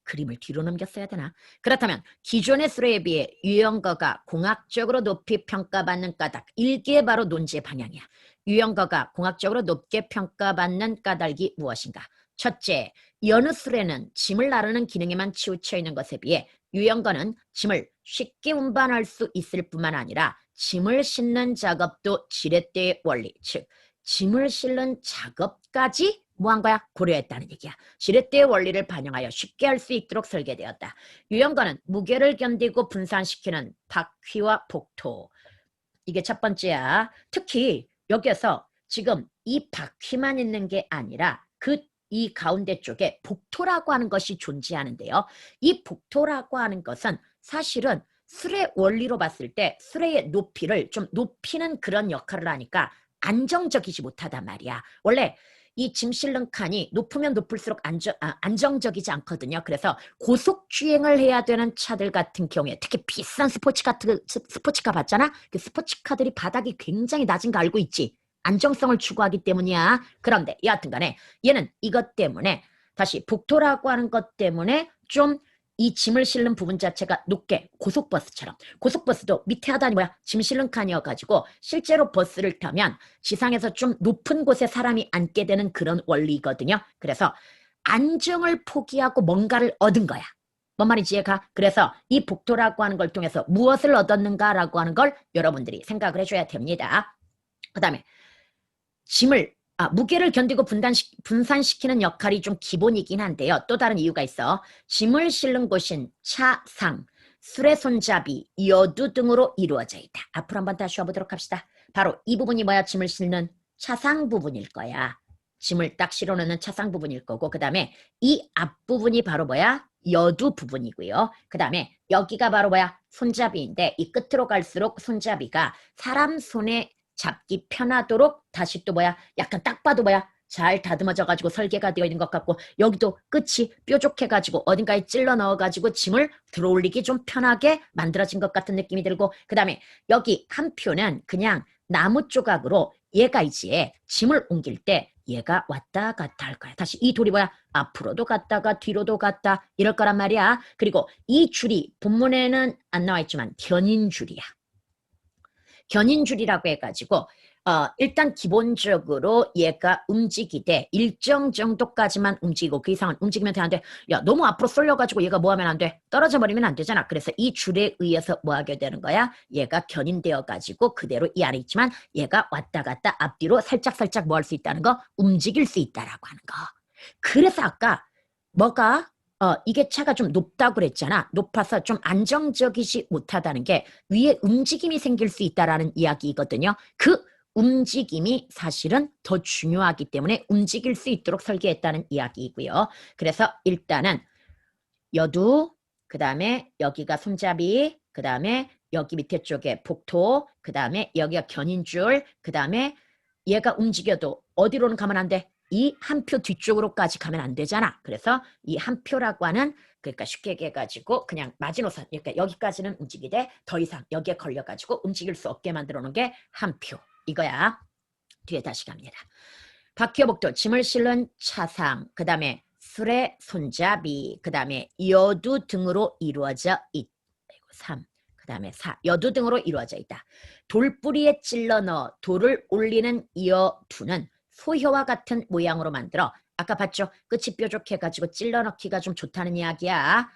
그림을 뒤로 넘겼어야 되나? 그렇다면 기존의 수레에 비해 유영거가 공학적으로 높이 평가받는 까닭 일기에 바로 논지의 방향이야. 유영거가 공학적으로 높게 평가받는 까닭이 무엇인가? 첫째, 여느 수레는 짐을 나르는 기능에만 치우쳐 있는 것에 비해 유영거는 짐을 쉽게 운반할 수 있을 뿐만 아니라 짐을 싣는 작업도 지렛대의 원리, 즉 짐을 싣는 작업까지 뭐한 거야? 고려했다는 얘기야. 지렛대의 원리를 반영하여 쉽게 할 수 있도록 설계되었다. 유영거는 무게를 견디고 분산시키는 바퀴와 복토. 이게 첫 번째야. 특히 여기에서 지금 이 바퀴만 있는 게 아니라 이 가운데 쪽에 복토라고 하는 것이 존재하는데요. 이 복토라고 하는 것은 사실은 수레 원리로 봤을 때 수레의 높이를 좀 높이는 그런 역할을 하니까 안정적이지 못하단 말이야. 원래 이 짐 실는 칸이 높으면 높을수록 안정적이지 않거든요. 그래서 고속주행을 해야 되는 차들 같은 경우에 특히 비싼 스포츠카 봤잖아? 그 스포츠카들이 바닥이 굉장히 낮은 거 알고 있지? 안정성을 추구하기 때문이야. 그런데 여하튼 간에 얘는 이것 때문에 다시 복토라고 하는 것 때문에 좀 이 짐을 실는 부분 자체가 높게 고속버스처럼 고속버스도 밑에 하단이 뭐야? 짐 실는 칸이어가지고 실제로 버스를 타면 지상에서 좀 높은 곳에 사람이 앉게 되는 그런 원리거든요. 그래서 안정을 포기하고 뭔가를 얻은 거야. 뭔 말인지 이해가? 그래서 이 복토라고 하는 걸 통해서 무엇을 얻었는가라고 하는 걸 여러분들이 생각을 해줘야 됩니다. 그 다음에 무게를 견디고 분산시키는 역할이 좀 기본이긴 한데요. 또 다른 이유가 있어. 짐을 실는 곳인 차상, 수레 손잡이, 여두 등으로 이루어져 있다. 앞으로 한번 다시 와보도록 합시다. 바로 이 부분이 뭐야? 짐을 실는 차상 부분일 거야. 짐을 딱 실어놓는 차상 부분일 거고 그 다음에 이 앞부분이 바로 뭐야? 여두 부분이고요. 그 다음에 여기가 바로 뭐야? 손잡이인데 이 끝으로 갈수록 손잡이가 사람 손에 잡기 편하도록 다시 또 뭐야? 약간 딱 봐도 뭐야? 잘 다듬어져가지고 설계가 되어 있는 것 같고 여기도 끝이 뾰족해가지고 어딘가에 찔러 넣어가지고 짐을 들어올리기 좀 편하게 만들어진 것 같은 느낌이 들고 그 다음에 여기 한 표는 그냥 나무 조각으로 얘가 이제 짐을 옮길 때 얘가 왔다 갔다 할 거야. 다시 이 돌이 뭐야? 앞으로도 갔다가 뒤로도 갔다 이럴 거란 말이야. 그리고 이 줄이 본문에는 안 나와 있지만 견인줄이야. 견인줄이라고 해가지고 일단 기본적으로 얘가 움직이되 일정 정도까지만 움직이고 그 이상은 움직이면 되는데 야 너무 앞으로 쏠려가지고 얘가 뭐 하면 안 돼? 떨어져 버리면 안 되잖아. 그래서 이 줄에 의해서 뭐 하게 되는 거야? 얘가 견인되어 가지고 그대로 이 안에 있지만 얘가 왔다 갔다 앞뒤로 살짝살짝 뭐 할 수 있다는 거? 움직일 수 있다라고 하는 거. 그래서 아까 뭐가 이게 차가 좀 높다고 그랬잖아. 높아서 좀 안정적이지 못하다는 게 위에 움직임이 생길 수 있다라는 이야기거든요. 그 움직임이 사실은 더 중요하기 때문에 움직일 수 있도록 설계했다는 이야기이고요. 그래서 일단은 여두, 그 다음에 여기가 손잡이, 그 다음에 여기 밑에 쪽에 복토, 그 다음에 여기가 견인줄, 그 다음에 얘가 움직여도 어디로는 가면 안 돼? 이 한 표 뒤쪽으로까지 가면 안 되잖아. 그래서 이 한 표라고 하는 그러니까 쉽게 얘기해가지고 그냥 마지노선 그러니까 여기까지는 움직이되 더 이상 여기에 걸려가지고 움직일 수 없게 만들어 놓은 게 한 표. 이거야. 뒤에 다시 갑니다. 바퀴어복도 짐을 실는 차상, 그 다음에 수레 손잡이, 그 다음에 여두 등으로 이루어져 있. 3, 그 다음에 4, 여두 등으로 이루어져 있다. 돌뿌리에 찔러 넣어 돌을 올리는 여두는 소혀와 같은 모양으로 만들어 아까 봤죠? 끝이 뾰족해가지고 찔러 넣기가 좀 좋다는 이야기야.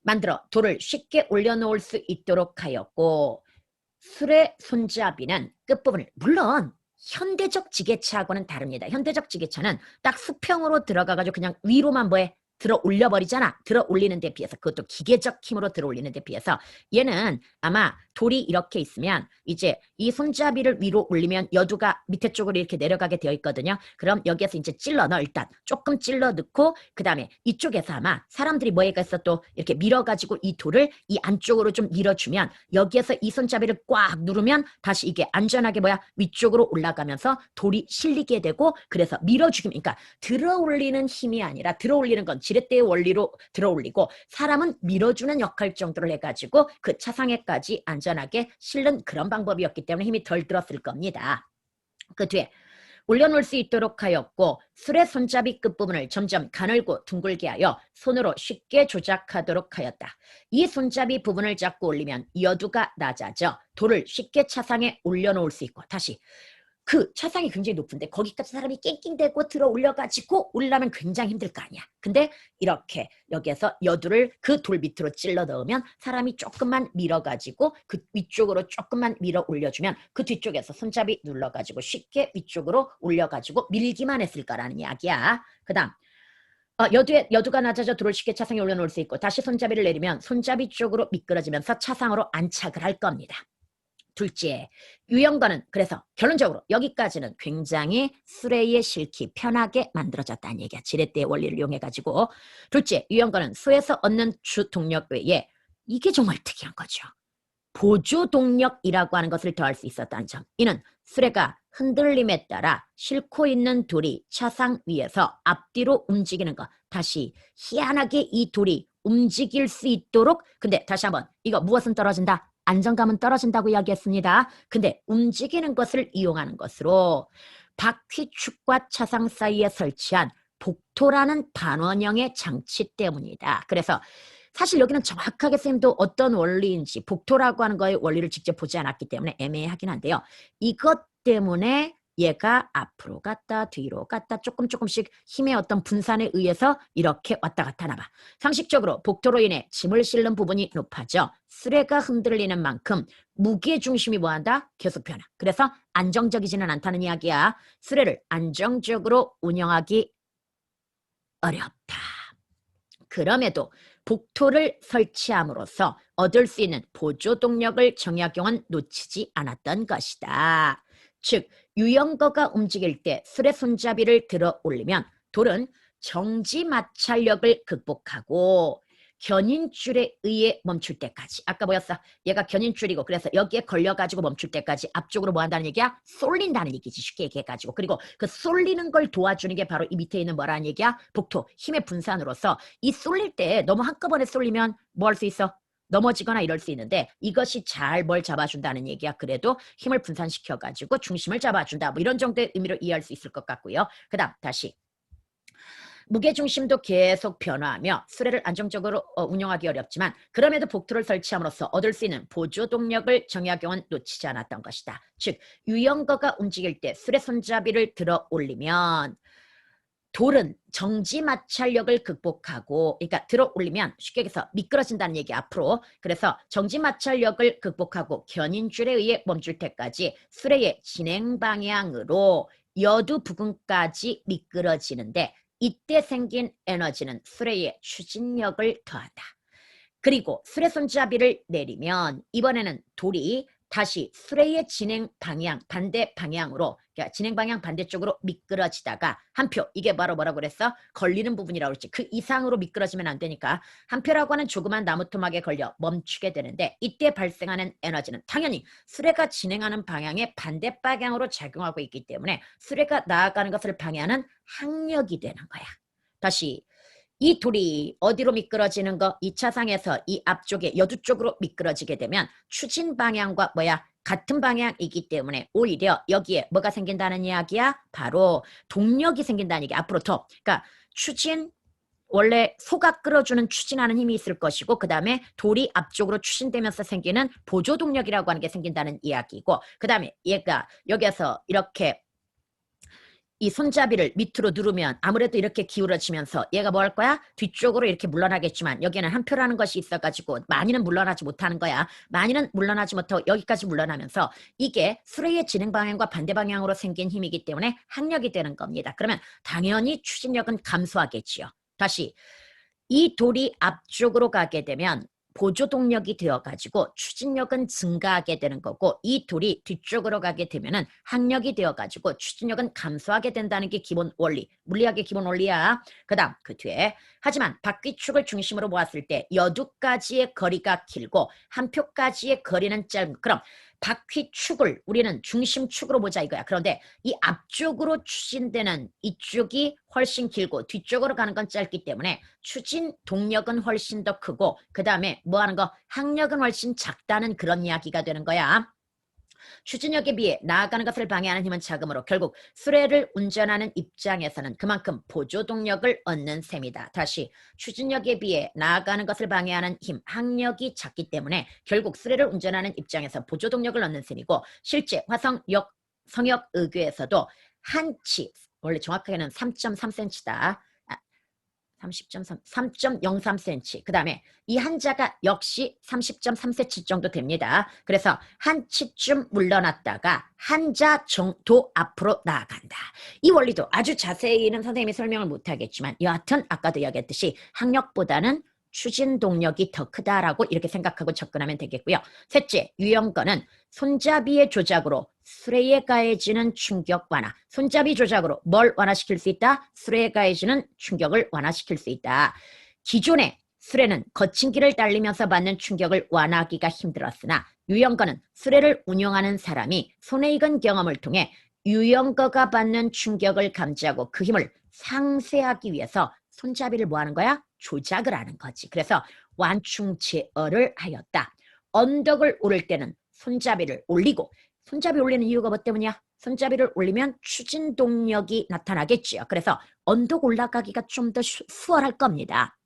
만들어 돌을 쉽게 올려놓을 수 있도록 하였고 수레 손잡이는 끝부분을 물론 현대적 지게차하고는 다릅니다. 현대적 지게차는 딱 수평으로 들어가가지고 그냥 위로만 뭐해? 들어 올려버리잖아. 들어 올리는 데 비해서 그것도 기계적 힘으로 들어 올리는 데 비해서 얘는 아마 돌이 이렇게 있으면 이제 이 손잡이를 위로 올리면 여두가 밑에 쪽으로 이렇게 내려가게 되어 있거든요. 그럼 여기에서 이제 찔러 넣어 일단 조금 찔러 넣고 그 다음에 이쪽에서 아마 사람들이 뭐 해서 또 이렇게 밀어가지고 이 돌을 이 안쪽으로 좀 밀어주면 여기에서 이 손잡이를 꽉 누르면 다시 이게 안전하게 뭐야 위쪽으로 올라가면서 돌이 실리게 되고 그래서 밀어주기면 그러니까 들어 올리는 힘이 아니라 들어 올리는 건 지렛대의 원리로 들어 올리고 사람은 밀어주는 역할 정도를 해가지고 그 차상에까지 안전하게 실는 그런 방법이었기 때문에 힘이 덜 들었을 겁니다. 그 뒤에 올려놓을 수 있도록 하였고 수레 손잡이 끝부분을 점점 가늘고 둥글게 하여 손으로 쉽게 조작하도록 하였다. 이 손잡이 부분을 잡고 올리면 여두가 낮아져 돌을 쉽게 차상에 올려놓을 수 있고 다시 그 차상이 굉장히 높은데 거기까지 사람이 낑낑대고 들어 올려가지고 올라면 굉장히 힘들 거 아니야. 근데 이렇게 여기에서 여두를 그 돌 밑으로 찔러 넣으면 사람이 조금만 밀어가지고 그 위쪽으로 조금만 밀어 올려주면 그 뒤쪽에서 손잡이 눌러가지고 쉽게 위쪽으로 올려가지고 밀기만 했을 거라는 이야기야. 그 다음 여두가 낮아져 돌을 쉽게 차상에 올려놓을 수 있고 다시 손잡이를 내리면 손잡이 쪽으로 미끄러지면서 차상으로 안착을 할 겁니다. 둘째, 유형거는 그래서 결론적으로 여기까지는 굉장히 수레에 실기 편하게 만들어졌다는 얘기야. 지렛대의 원리를 이용해가지고. 둘째, 유형거는 수에서 얻는 주동력 외에 이게 정말 특이한 거죠. 보조동력이라고 하는 것을 더할 수 있었다는 점. 이는 수레가 흔들림에 따라 싣고 있는 돌이 차상 위에서 앞뒤로 움직이는 것. 다시 희한하게 이 돌이 움직일 수 있도록 근데 다시 한번 이거 무엇은 떨어진다? 안정감은 떨어진다고 이야기했습니다. 근데 움직이는 것을 이용하는 것으로 바퀴축과 차상 사이에 설치한 복토라는 반원형의 장치 때문이다. 그래서 사실 여기는 정확하게 선생님도 어떤 원리인지 복토라고 하는 거의 원리를 직접 보지 않았기 때문에 애매하긴 한데요. 이것 때문에 얘가 앞으로 갔다 뒤로 갔다 조금씩 힘의 어떤 분산에 의해서 이렇게 왔다 갔다 하나 봐. 상식적으로 복토로 인해 짐을 실는 부분이 높아져 수레가 흔들리는 만큼 무게중심이 뭐한다? 계속 변화. 그래서 안정적이지는 않다는 이야기야. 수레를 안정적으로 운영하기 어렵다. 그럼에도 복토를 설치함으로써 얻을 수 있는 보조동력을 정약용은 놓치지 않았던 것이다. 즉 유형거가 움직일 때 수레 손잡이를 들어 올리면 돌은 정지 마찰력을 극복하고 견인줄에 의해 멈출 때까지 아까 뭐였어? 얘가 견인줄이고 그래서 여기에 걸려가지고 멈출 때까지 앞쪽으로 뭐 한다는 얘기야? 쏠린다는 얘기지 쉽게 얘기해가지고 그리고 그 쏠리는 걸 도와주는 게 바로 이 밑에 있는 뭐라는 얘기야? 복토, 힘의 분산으로서 이 쏠릴 때 너무 한꺼번에 쏠리면 뭐 할 수 있어? 넘어지거나 이럴 수 있는데 이것이 잘 뭘 잡아준다는 얘기야. 그래도 힘을 분산시켜가지고 중심을 잡아준다. 뭐 이런 정도의 의미로 이해할 수 있을 것 같고요. 그 다음 다시 무게중심도 계속 변화하며 수레를 안정적으로 운영하기 어렵지만 그럼에도 복토를 설치함으로써 얻을 수 있는 보조 동력을 정약용은 놓치지 않았던 것이다. 즉 유영거가 움직일 때 수레 손잡이를 들어 올리면 돌은 정지 마찰력을 극복하고, 그러니까 들어 올리면 쉽게 얘기해서 미끄러진다는 얘기 앞으로. 그래서 정지 마찰력을 극복하고 견인줄에 의해 멈출 때까지 수레의 진행 방향으로 여두 부근까지 미끄러지는데 이때 생긴 에너지는 수레의 추진력을 더한다. 그리고 수레 손잡이를 내리면 이번에는 돌이 다시 수레의 진행 방향 반대 방향으로, 그러니까 진행 방향 반대쪽으로 미끄러지다가 한 표, 이게 바로 뭐라고 그랬어? 걸리는 부분이라고 그랬지. 그 이상으로 미끄러지면 안 되니까 한 표라고 하는 조그만 나무 토막에 걸려 멈추게 되는데 이때 발생하는 에너지는 당연히 수레가 진행하는 방향의 반대 방향으로 작용하고 있기 때문에 수레가 나아가는 것을 방해하는 항력이 되는 거야. 다시 이 돌이 어디로 미끄러지는 거? 이 차상에서 이 앞쪽에 여두 쪽으로 미끄러지게 되면 추진 방향과 같은 방향이기 때문에 오히려 여기에 뭐가 생긴다는 이야기야? 바로 동력이 생긴다는 얘기. 앞으로 더. 그러니까 추진, 원래 소가 끌어주는 추진하는 힘이 있을 것이고 그 다음에 돌이 앞쪽으로 추진되면서 생기는 보조 동력이라고 하는 게 생긴다는 이야기고, 그 다음에 얘가 여기에서 이렇게 이 손잡이를 밑으로 누르면 아무래도 이렇게 기울어지면서 얘가 뭐 할 거야? 뒤쪽으로 이렇게 물러나겠지만 여기에는 한 표라는 것이 있어가지고 많이는 물러나지 못하는 거야. 많이는 물러나지 못하고 여기까지 물러나면서 이게 수레의 진행 방향과 반대 방향으로 생긴 힘이기 때문에 항력이 되는 겁니다. 그러면 당연히 추진력은 감소하겠지요. 다시 이 돌이 앞쪽으로 가게 되면 보조 동력이 되어가지고 추진력은 증가하게 되는 거고 이 돌이 뒤쪽으로 가게 되면은 항력이 되어가지고 추진력은 감소하게 된다는 게 기본 원리, 물리학의 기본 원리야. 그 다음 그 뒤에 하지만 바퀴축을 중심으로 모았을 때 여두까지의 거리가 길고 한 표까지의 거리는 짧은, 그럼 바퀴축을 우리는 중심축으로 보자 이거야. 그런데 이 앞쪽으로 추진되는 이쪽이 훨씬 길고 뒤쪽으로 가는 건 짧기 때문에 추진 동력은 훨씬 더 크고 그 다음에 뭐 하는 거? 항력은 훨씬 작다는 그런 이야기가 되는 거야. 추진력에 비해 나아가는 것을 방해하는 힘은 작으므로 결국 수레를 운전하는 입장에서는 그만큼 보조 동력을 얻는 셈이다. 다시 추진력에 비해 나아가는 것을 방해하는 힘, 항력이 작기 때문에 결국 수레를 운전하는 입장에서 보조 동력을 얻는 셈이고 실제 화성역 성역 의궤에서도 한치, 원래 정확하게는 3.3cm다. 3.03cm. 그 다음에 이 한자가 역시 30.3cm 정도 됩니다. 그래서 한 치쯤 물러났다가 한자 정도 앞으로 나아간다. 이 원리도 아주 자세히는 선생님이 설명을 못하겠지만 여하튼 아까도 이야기했듯이 항력보다는 추진 동력이 더 크다라고 이렇게 생각하고 접근하면 되겠고요. 셋째, 유형거는 손잡이의 조작으로 수레에 가해지는 충격 완화. 손잡이 조작으로 뭘 완화시킬 수 있다? 수레에 가해지는 충격을 완화시킬 수 있다. 기존의 수레는 거친 길을 달리면서 받는 충격을 완화하기가 힘들었으나 유형거는 수레를 운영하는 사람이 손에 익은 경험을 통해 유형거가 받는 충격을 감지하고 그 힘을 상쇄하기 위해서 손잡이를 뭐 하는 거야? 조작을 하는 거지. 그래서 완충 제어를 하였다. 언덕을 오를 때는 손잡이를 올리고, 손잡이 올리는 이유가 뭐 때문이야? 손잡이를 올리면 추진 동력이 나타나겠지요. 그래서 언덕 올라가기가 좀 더 수월할 겁니다.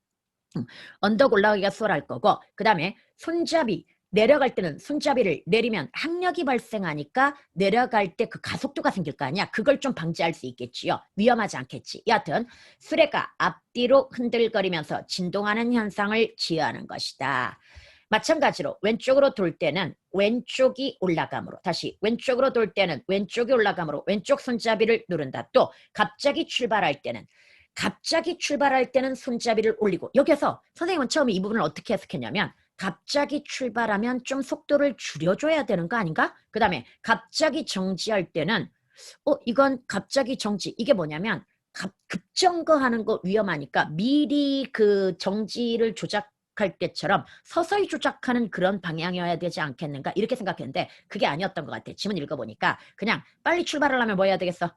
언덕 올라가기가 수월할 거고, 그 다음에 손잡이 내려갈 때는 손잡이를 내리면 항력이 발생하니까 내려갈 때 그 가속도가 생길 거 아니야. 그걸 좀 방지할 수 있겠지요. 위험하지 않겠지. 여하튼 수레가 앞뒤로 흔들거리면서 진동하는 현상을 지어하는 것이다. 마찬가지로 왼쪽으로 돌 때는 왼쪽이 올라감으로, 다시 왼쪽으로 돌 때는 왼쪽이 올라감으로 왼쪽 손잡이를 누른다. 또 갑자기 출발할 때는 손잡이를 올리고, 여기서 선생님은 처음에 이 부분을 어떻게 해석했냐면 갑자기 출발하면 좀 속도를 줄여줘야 되는 거 아닌가? 그 다음에 갑자기 정지할 때는 이건 갑자기 정지, 이게 뭐냐면 급정거하는 거 위험하니까 미리 그 정지를 조작할 때처럼 서서히 조작하는 그런 방향이어야 되지 않겠는가 이렇게 생각했는데 그게 아니었던 것 같아. 지문 읽어보니까 그냥 빨리 출발하려면 뭐 해야 되겠어?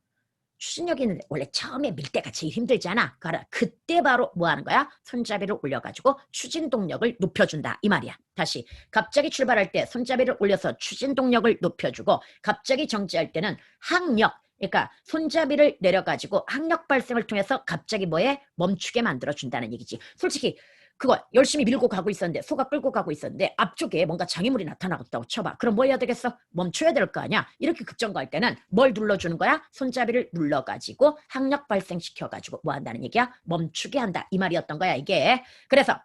추진력이 있는데 원래 처음에 밀 때가 제일 힘들잖아. 그때 바로 뭐 하는 거야? 손잡이를 올려가지고 추진 동력을 높여준다 이 말이야. 다시 갑자기 출발할 때 손잡이를 올려서 추진 동력을 높여주고 갑자기 정지할 때는 항력, 그러니까 손잡이를 내려가지고 항력 발생을 통해서 갑자기 뭐에 멈추게 만들어준다는 얘기지. 솔직히 그거 열심히 밀고 가고 있었는데 소가 끌고 가고 있었는데 앞쪽에 뭔가 장애물이 나타나겠다고 쳐봐. 그럼 뭐 해야 되겠어? 멈춰야 될 거 아니야. 이렇게 급정거할 때는 뭘 눌러주는 거야? 손잡이를 눌러가지고 항력 발생시켜가지고 뭐 한다는 얘기야? 멈추게 한다. 이 말이었던 거야 이게. 그래서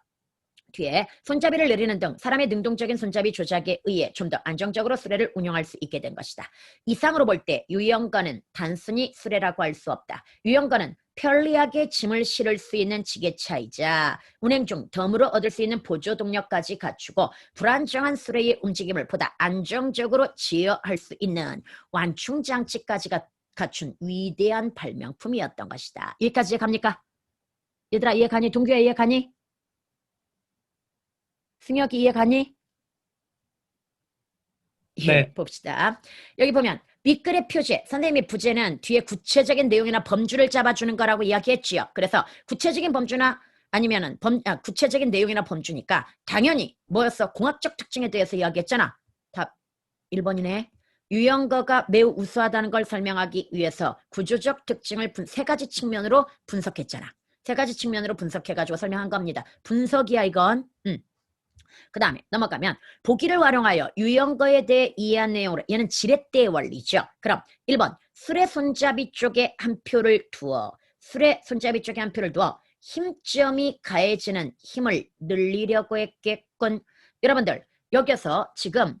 뒤에 손잡이를 내리는 등 사람의 능동적인 손잡이 조작에 의해 좀 더 안정적으로 수레를 운영할 수 있게 된 것이다. 이상으로 볼 때 유형거는 단순히 수레라고 할 수 없다. 유형거는 편리하게 짐을 실을 수 있는 지게차이자 운행 중 덤으로 얻을 수 있는 보조 동력까지 갖추고 불안정한 수레의 움직임을 보다 안정적으로 제어할 수 있는 완충 장치까지 갖춘 위대한 발명품이었던 것이다. 여기까지 이해갑니까? 얘들아 이해가니? 동규야 이해가니? 승혁이 이해가니? 예, 네. 봅시다. 여기 보면 밑글의 표제, 선생님이 부제는 뒤에 구체적인 내용이나 범주를 잡아주는 거라고 이야기했지요. 그래서 구체적인 범주나 아니면은 구체적인 내용이나 범주니까 당연히 뭐였어? 공학적 특징에 대해서 이야기했잖아. 답 1번이네. 유형거가 매우 우수하다는 걸 설명하기 위해서 구조적 특징을 세 가지 측면으로 분석했잖아. 세 가지 측면으로 분석해가지고 설명한 겁니다. 분석이야 이건. 그 다음에 넘어가면 보기를 활용하여 유형거에 대해 이해한 내용으로 얘는 지렛대의 원리죠. 그럼 1번 수레 손잡이 쪽에 한 표를 두어 수레 손잡이 쪽에 한 표를 두어 힘점이 가해지는 힘을 늘리려고 했겠군. 여러분들 여기서 지금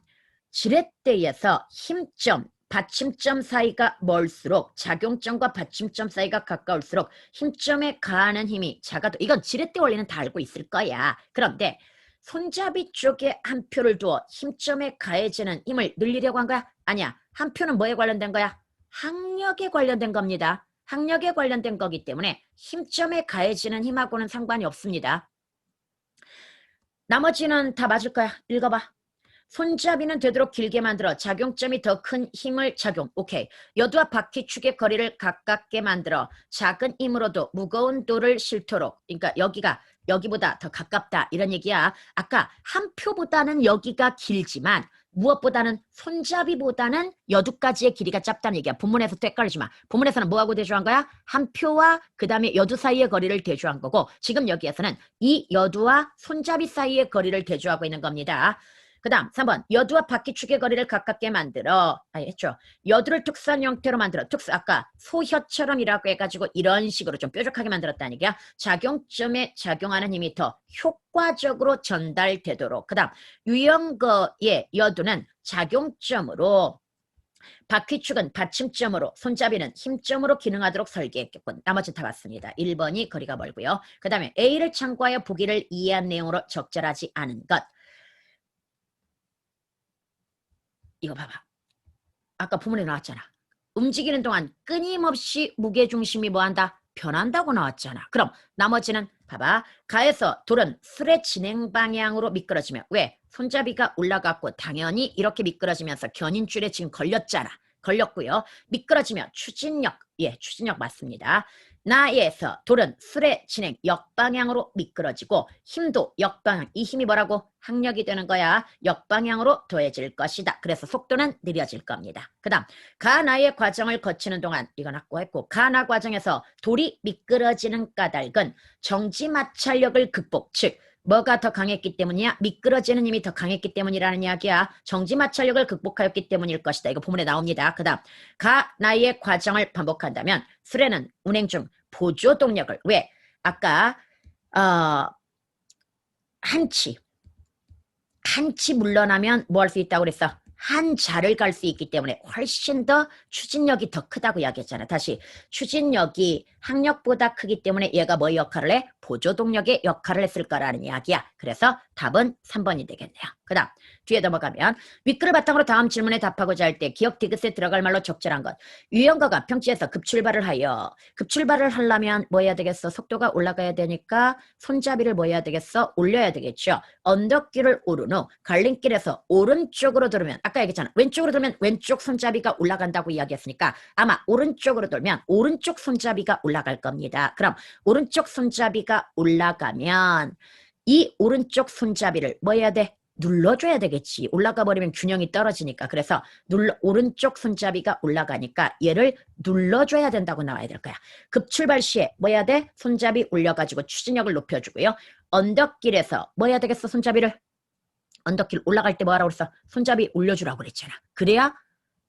지렛대에서 힘점 받침점 사이가 멀수록 작용점과 받침점 사이가 가까울수록 힘점에 가하는 힘이 작아도 이건 지렛대 원리는 다 알고 있을 거야. 그런데 손잡이 쪽에 한 표를 두어 힘점에 가해지는 힘을 늘리려고 한 거야? 아니야. 한 표는 뭐에 관련된 거야? 항력에 관련된 겁니다. 항력에 관련된 거기 때문에 힘점에 가해지는 힘하고는 상관이 없습니다. 나머지는 다 맞을 거야. 읽어봐. 손잡이는 되도록 길게 만들어 작용점이 더 큰 힘을 작용. 오케이. 여두와 바퀴축의 거리를 가깝게 만들어 작은 힘으로도 무거운 돌을 실도록. 그러니까 여기보다 더 가깝다 이런 얘기야. 아까 한 표보다는 여기가 길지만 무엇보다는 손잡이보다는 여두까지의 길이가 짧다는 얘기야. 본문에서 또 헷갈리지 마. 본문에서는 뭐하고 대조한 거야? 한 표와 그 다음에 여두 사이의 거리를 대조한 거고 지금 여기에서는 이 여두와 손잡이 사이의 거리를 대조하고 있는 겁니다. 그 다음 3번 여두와 바퀴축의 거리를 가깝게 만들어 했죠. 여두를 특수한 형태로 만들어 아까 소혀처럼이라고 해가지고 이런 식으로 좀 뾰족하게 만들었다는 얘기야. 작용점에 작용하는 힘이 더 효과적으로 전달되도록. 그 다음 유형거의 여두는 작용점으로 바퀴축은 받침점으로 손잡이는 힘점으로 기능하도록 설계했겠군. 나머지는 다 맞습니다. 1번이 거리가 멀고요. 그 다음에 A를 참고하여 보기를 이해한 내용으로 적절하지 않은 것. 이거 봐봐. 아까 부문에 나왔잖아. 움직이는 동안 끊임없이 무게중심이 뭐한다? 변한다고 나왔잖아. 그럼 나머지는 봐봐. 가에서 돌은 수레 진행 방향으로 미끄러지면 왜? 손잡이가 올라갔고 당연히 이렇게 미끄러지면서 견인줄에 지금 걸렸잖아. 걸렸고요. 미끄러지면 추진력. 예, 추진력 맞습니다. 나에서 돌은 수레 진행 역방향으로 미끄러지고 힘도 역방향. 이 힘이 뭐라고? 항력이 되는 거야. 역방향으로 더해질 것이다. 그래서 속도는 느려질 겁니다. 그 다음 가나의 과정을 거치는 동안 이건 아까 했고 가나 과정에서 돌이 미끄러지는 까닭은 정지 마찰력을 극복 즉 뭐가 더 강했기 때문이야? 미끄러지는 힘이 더 강했기 때문이라는 이야기야. 정지 마찰력을 극복하였기 때문일 것이다. 이거 부문에 나옵니다. 그 다음 가나의 과정을 반복한다면 수레는 운행 중 보조 동력을 왜? 아까 한치 물러나면 뭐 할 수 있다고 그랬어? 한 자를 갈 수 있기 때문에 훨씬 더 추진력이 더 크다고 이야기했잖아. 다시 추진력이 항력보다 크기 때문에 얘가 뭐 역할을 해? 보조동력의 역할을 했을 거라는 이야기야. 그래서 답은 3번이 되겠네요. 그 다음 뒤에 넘어가면 윗글을 바탕으로 다음 질문에 답하고자 할 때 기억 디귿에 들어갈 말로 적절한 것. 유형거가 평지에서 급출발을 하려면 뭐 해야 되겠어? 속도가 올라가야 되니까 손잡이를 뭐 해야 되겠어? 올려야 되겠죠. 언덕길을 오른 후 갈림길에서 오른쪽으로 돌면 아까 얘기했잖아. 왼쪽으로 돌면 왼쪽 손잡이가 올라간다고 이야기했으니까 아마 오른쪽으로 돌면 오른쪽 손잡이가 올라갈 겁니다. 그럼 오른쪽 손잡이가 올라가면 이 오른쪽 손잡이를 뭐 해야 돼? 눌러줘야 되겠지. 올라가 버리면 균형이 떨어지니까. 그래서 오른쪽 손잡이가 올라가니까 얘를 눌러줘야 된다고 나와야 될 거야. 급출발 시에 뭐 해야 돼? 손잡이 올려가지고 추진력을 높여주고요. 언덕길에서 뭐 해야 되겠어? 손잡이를. 언덕길 올라갈 때 뭐 하라고 그랬어? 손잡이 올려주라고 그랬잖아. 그래야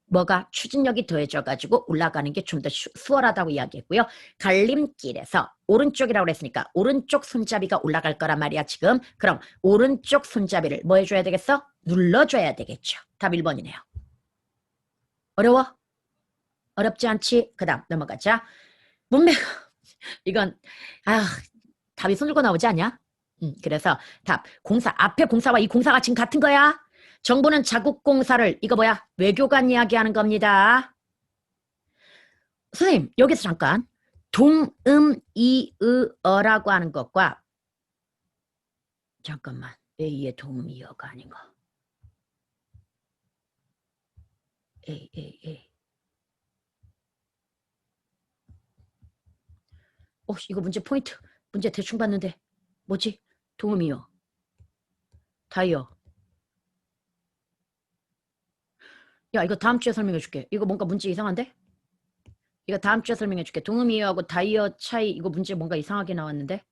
뭐가 추진력이 더해져가지고 올라가는 게 좀 더 수월하다고 이야기했고요. 갈림길에서 오른쪽이라고 그랬으니까 오른쪽 손잡이가 올라갈 거란 말이야 지금. 그럼 오른쪽 손잡이를 뭐 해줘야 되겠어? 눌러줘야 되겠죠. 답 1번이네요. 어려워? 어렵지 않지? 그 다음 넘어가자. 문맥 이건 답이 손 들고 나오지 않냐? 그래서 답 공사 앞에 공사와 이 공사가 지금 같은 거야. 정부는 자국공사를 이거 뭐야? 외교관 이야기하는 겁니다. 선생님 여기서 잠깐 동음이의어라고 하는 것과 잠깐만 A의 동음이어가 아닌 거 A 이거 문제 포인트 문제 대충 봤는데 뭐지? 동음이어 다이어 야 이거 다음 주에 설명해 줄게. 이거 뭔가 문제 이상한데? 이거 다음 주에 설명해 줄게. 동음이어하고 다이어 차이 이거 문제 뭔가 이상하게 나왔는데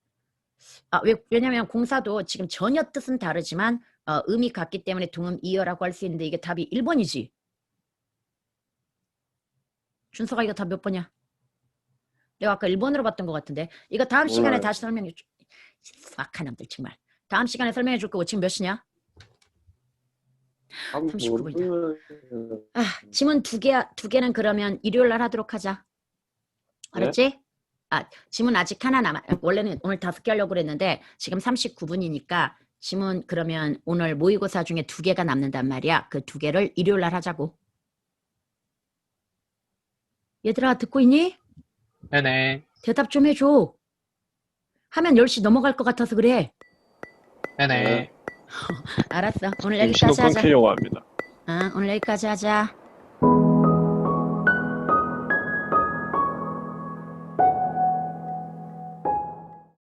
왜냐면 공사도 지금 전혀 뜻은 다르지만 음이 같기 때문에 동음이어라고 할 수 있는데 이게 답이 1번이지. 준서가 이거 답 몇 번이야? 내가 아까 1번으로 봤던 것 같은데 이거 다음 몰라요. 시간에 다시 설명해 줄 수학한 놈들 정말. 다음 시간에 설명해 줄 거고 지금 몇 시냐? 39분이다. 지문 두 개는 그러면 일요일 날 하도록 하자. 알았지? 지문 아직 하나 원래는 오늘 5개 하려고 그랬는데 지금 39분이니까 지문 그러면 오늘 모의고사 중에 2개가 남는단 말이야. 그 2개를 일요일 날 하자고. 얘들아 듣고 있니? 네네. 대답 좀 해줘. 하면 10시 넘어갈 것 같아서 그래. 네네. 알았어. 오늘 지금 시도 여기까지 하자. 끊기려고 합니다. 오늘 여기까지 하자.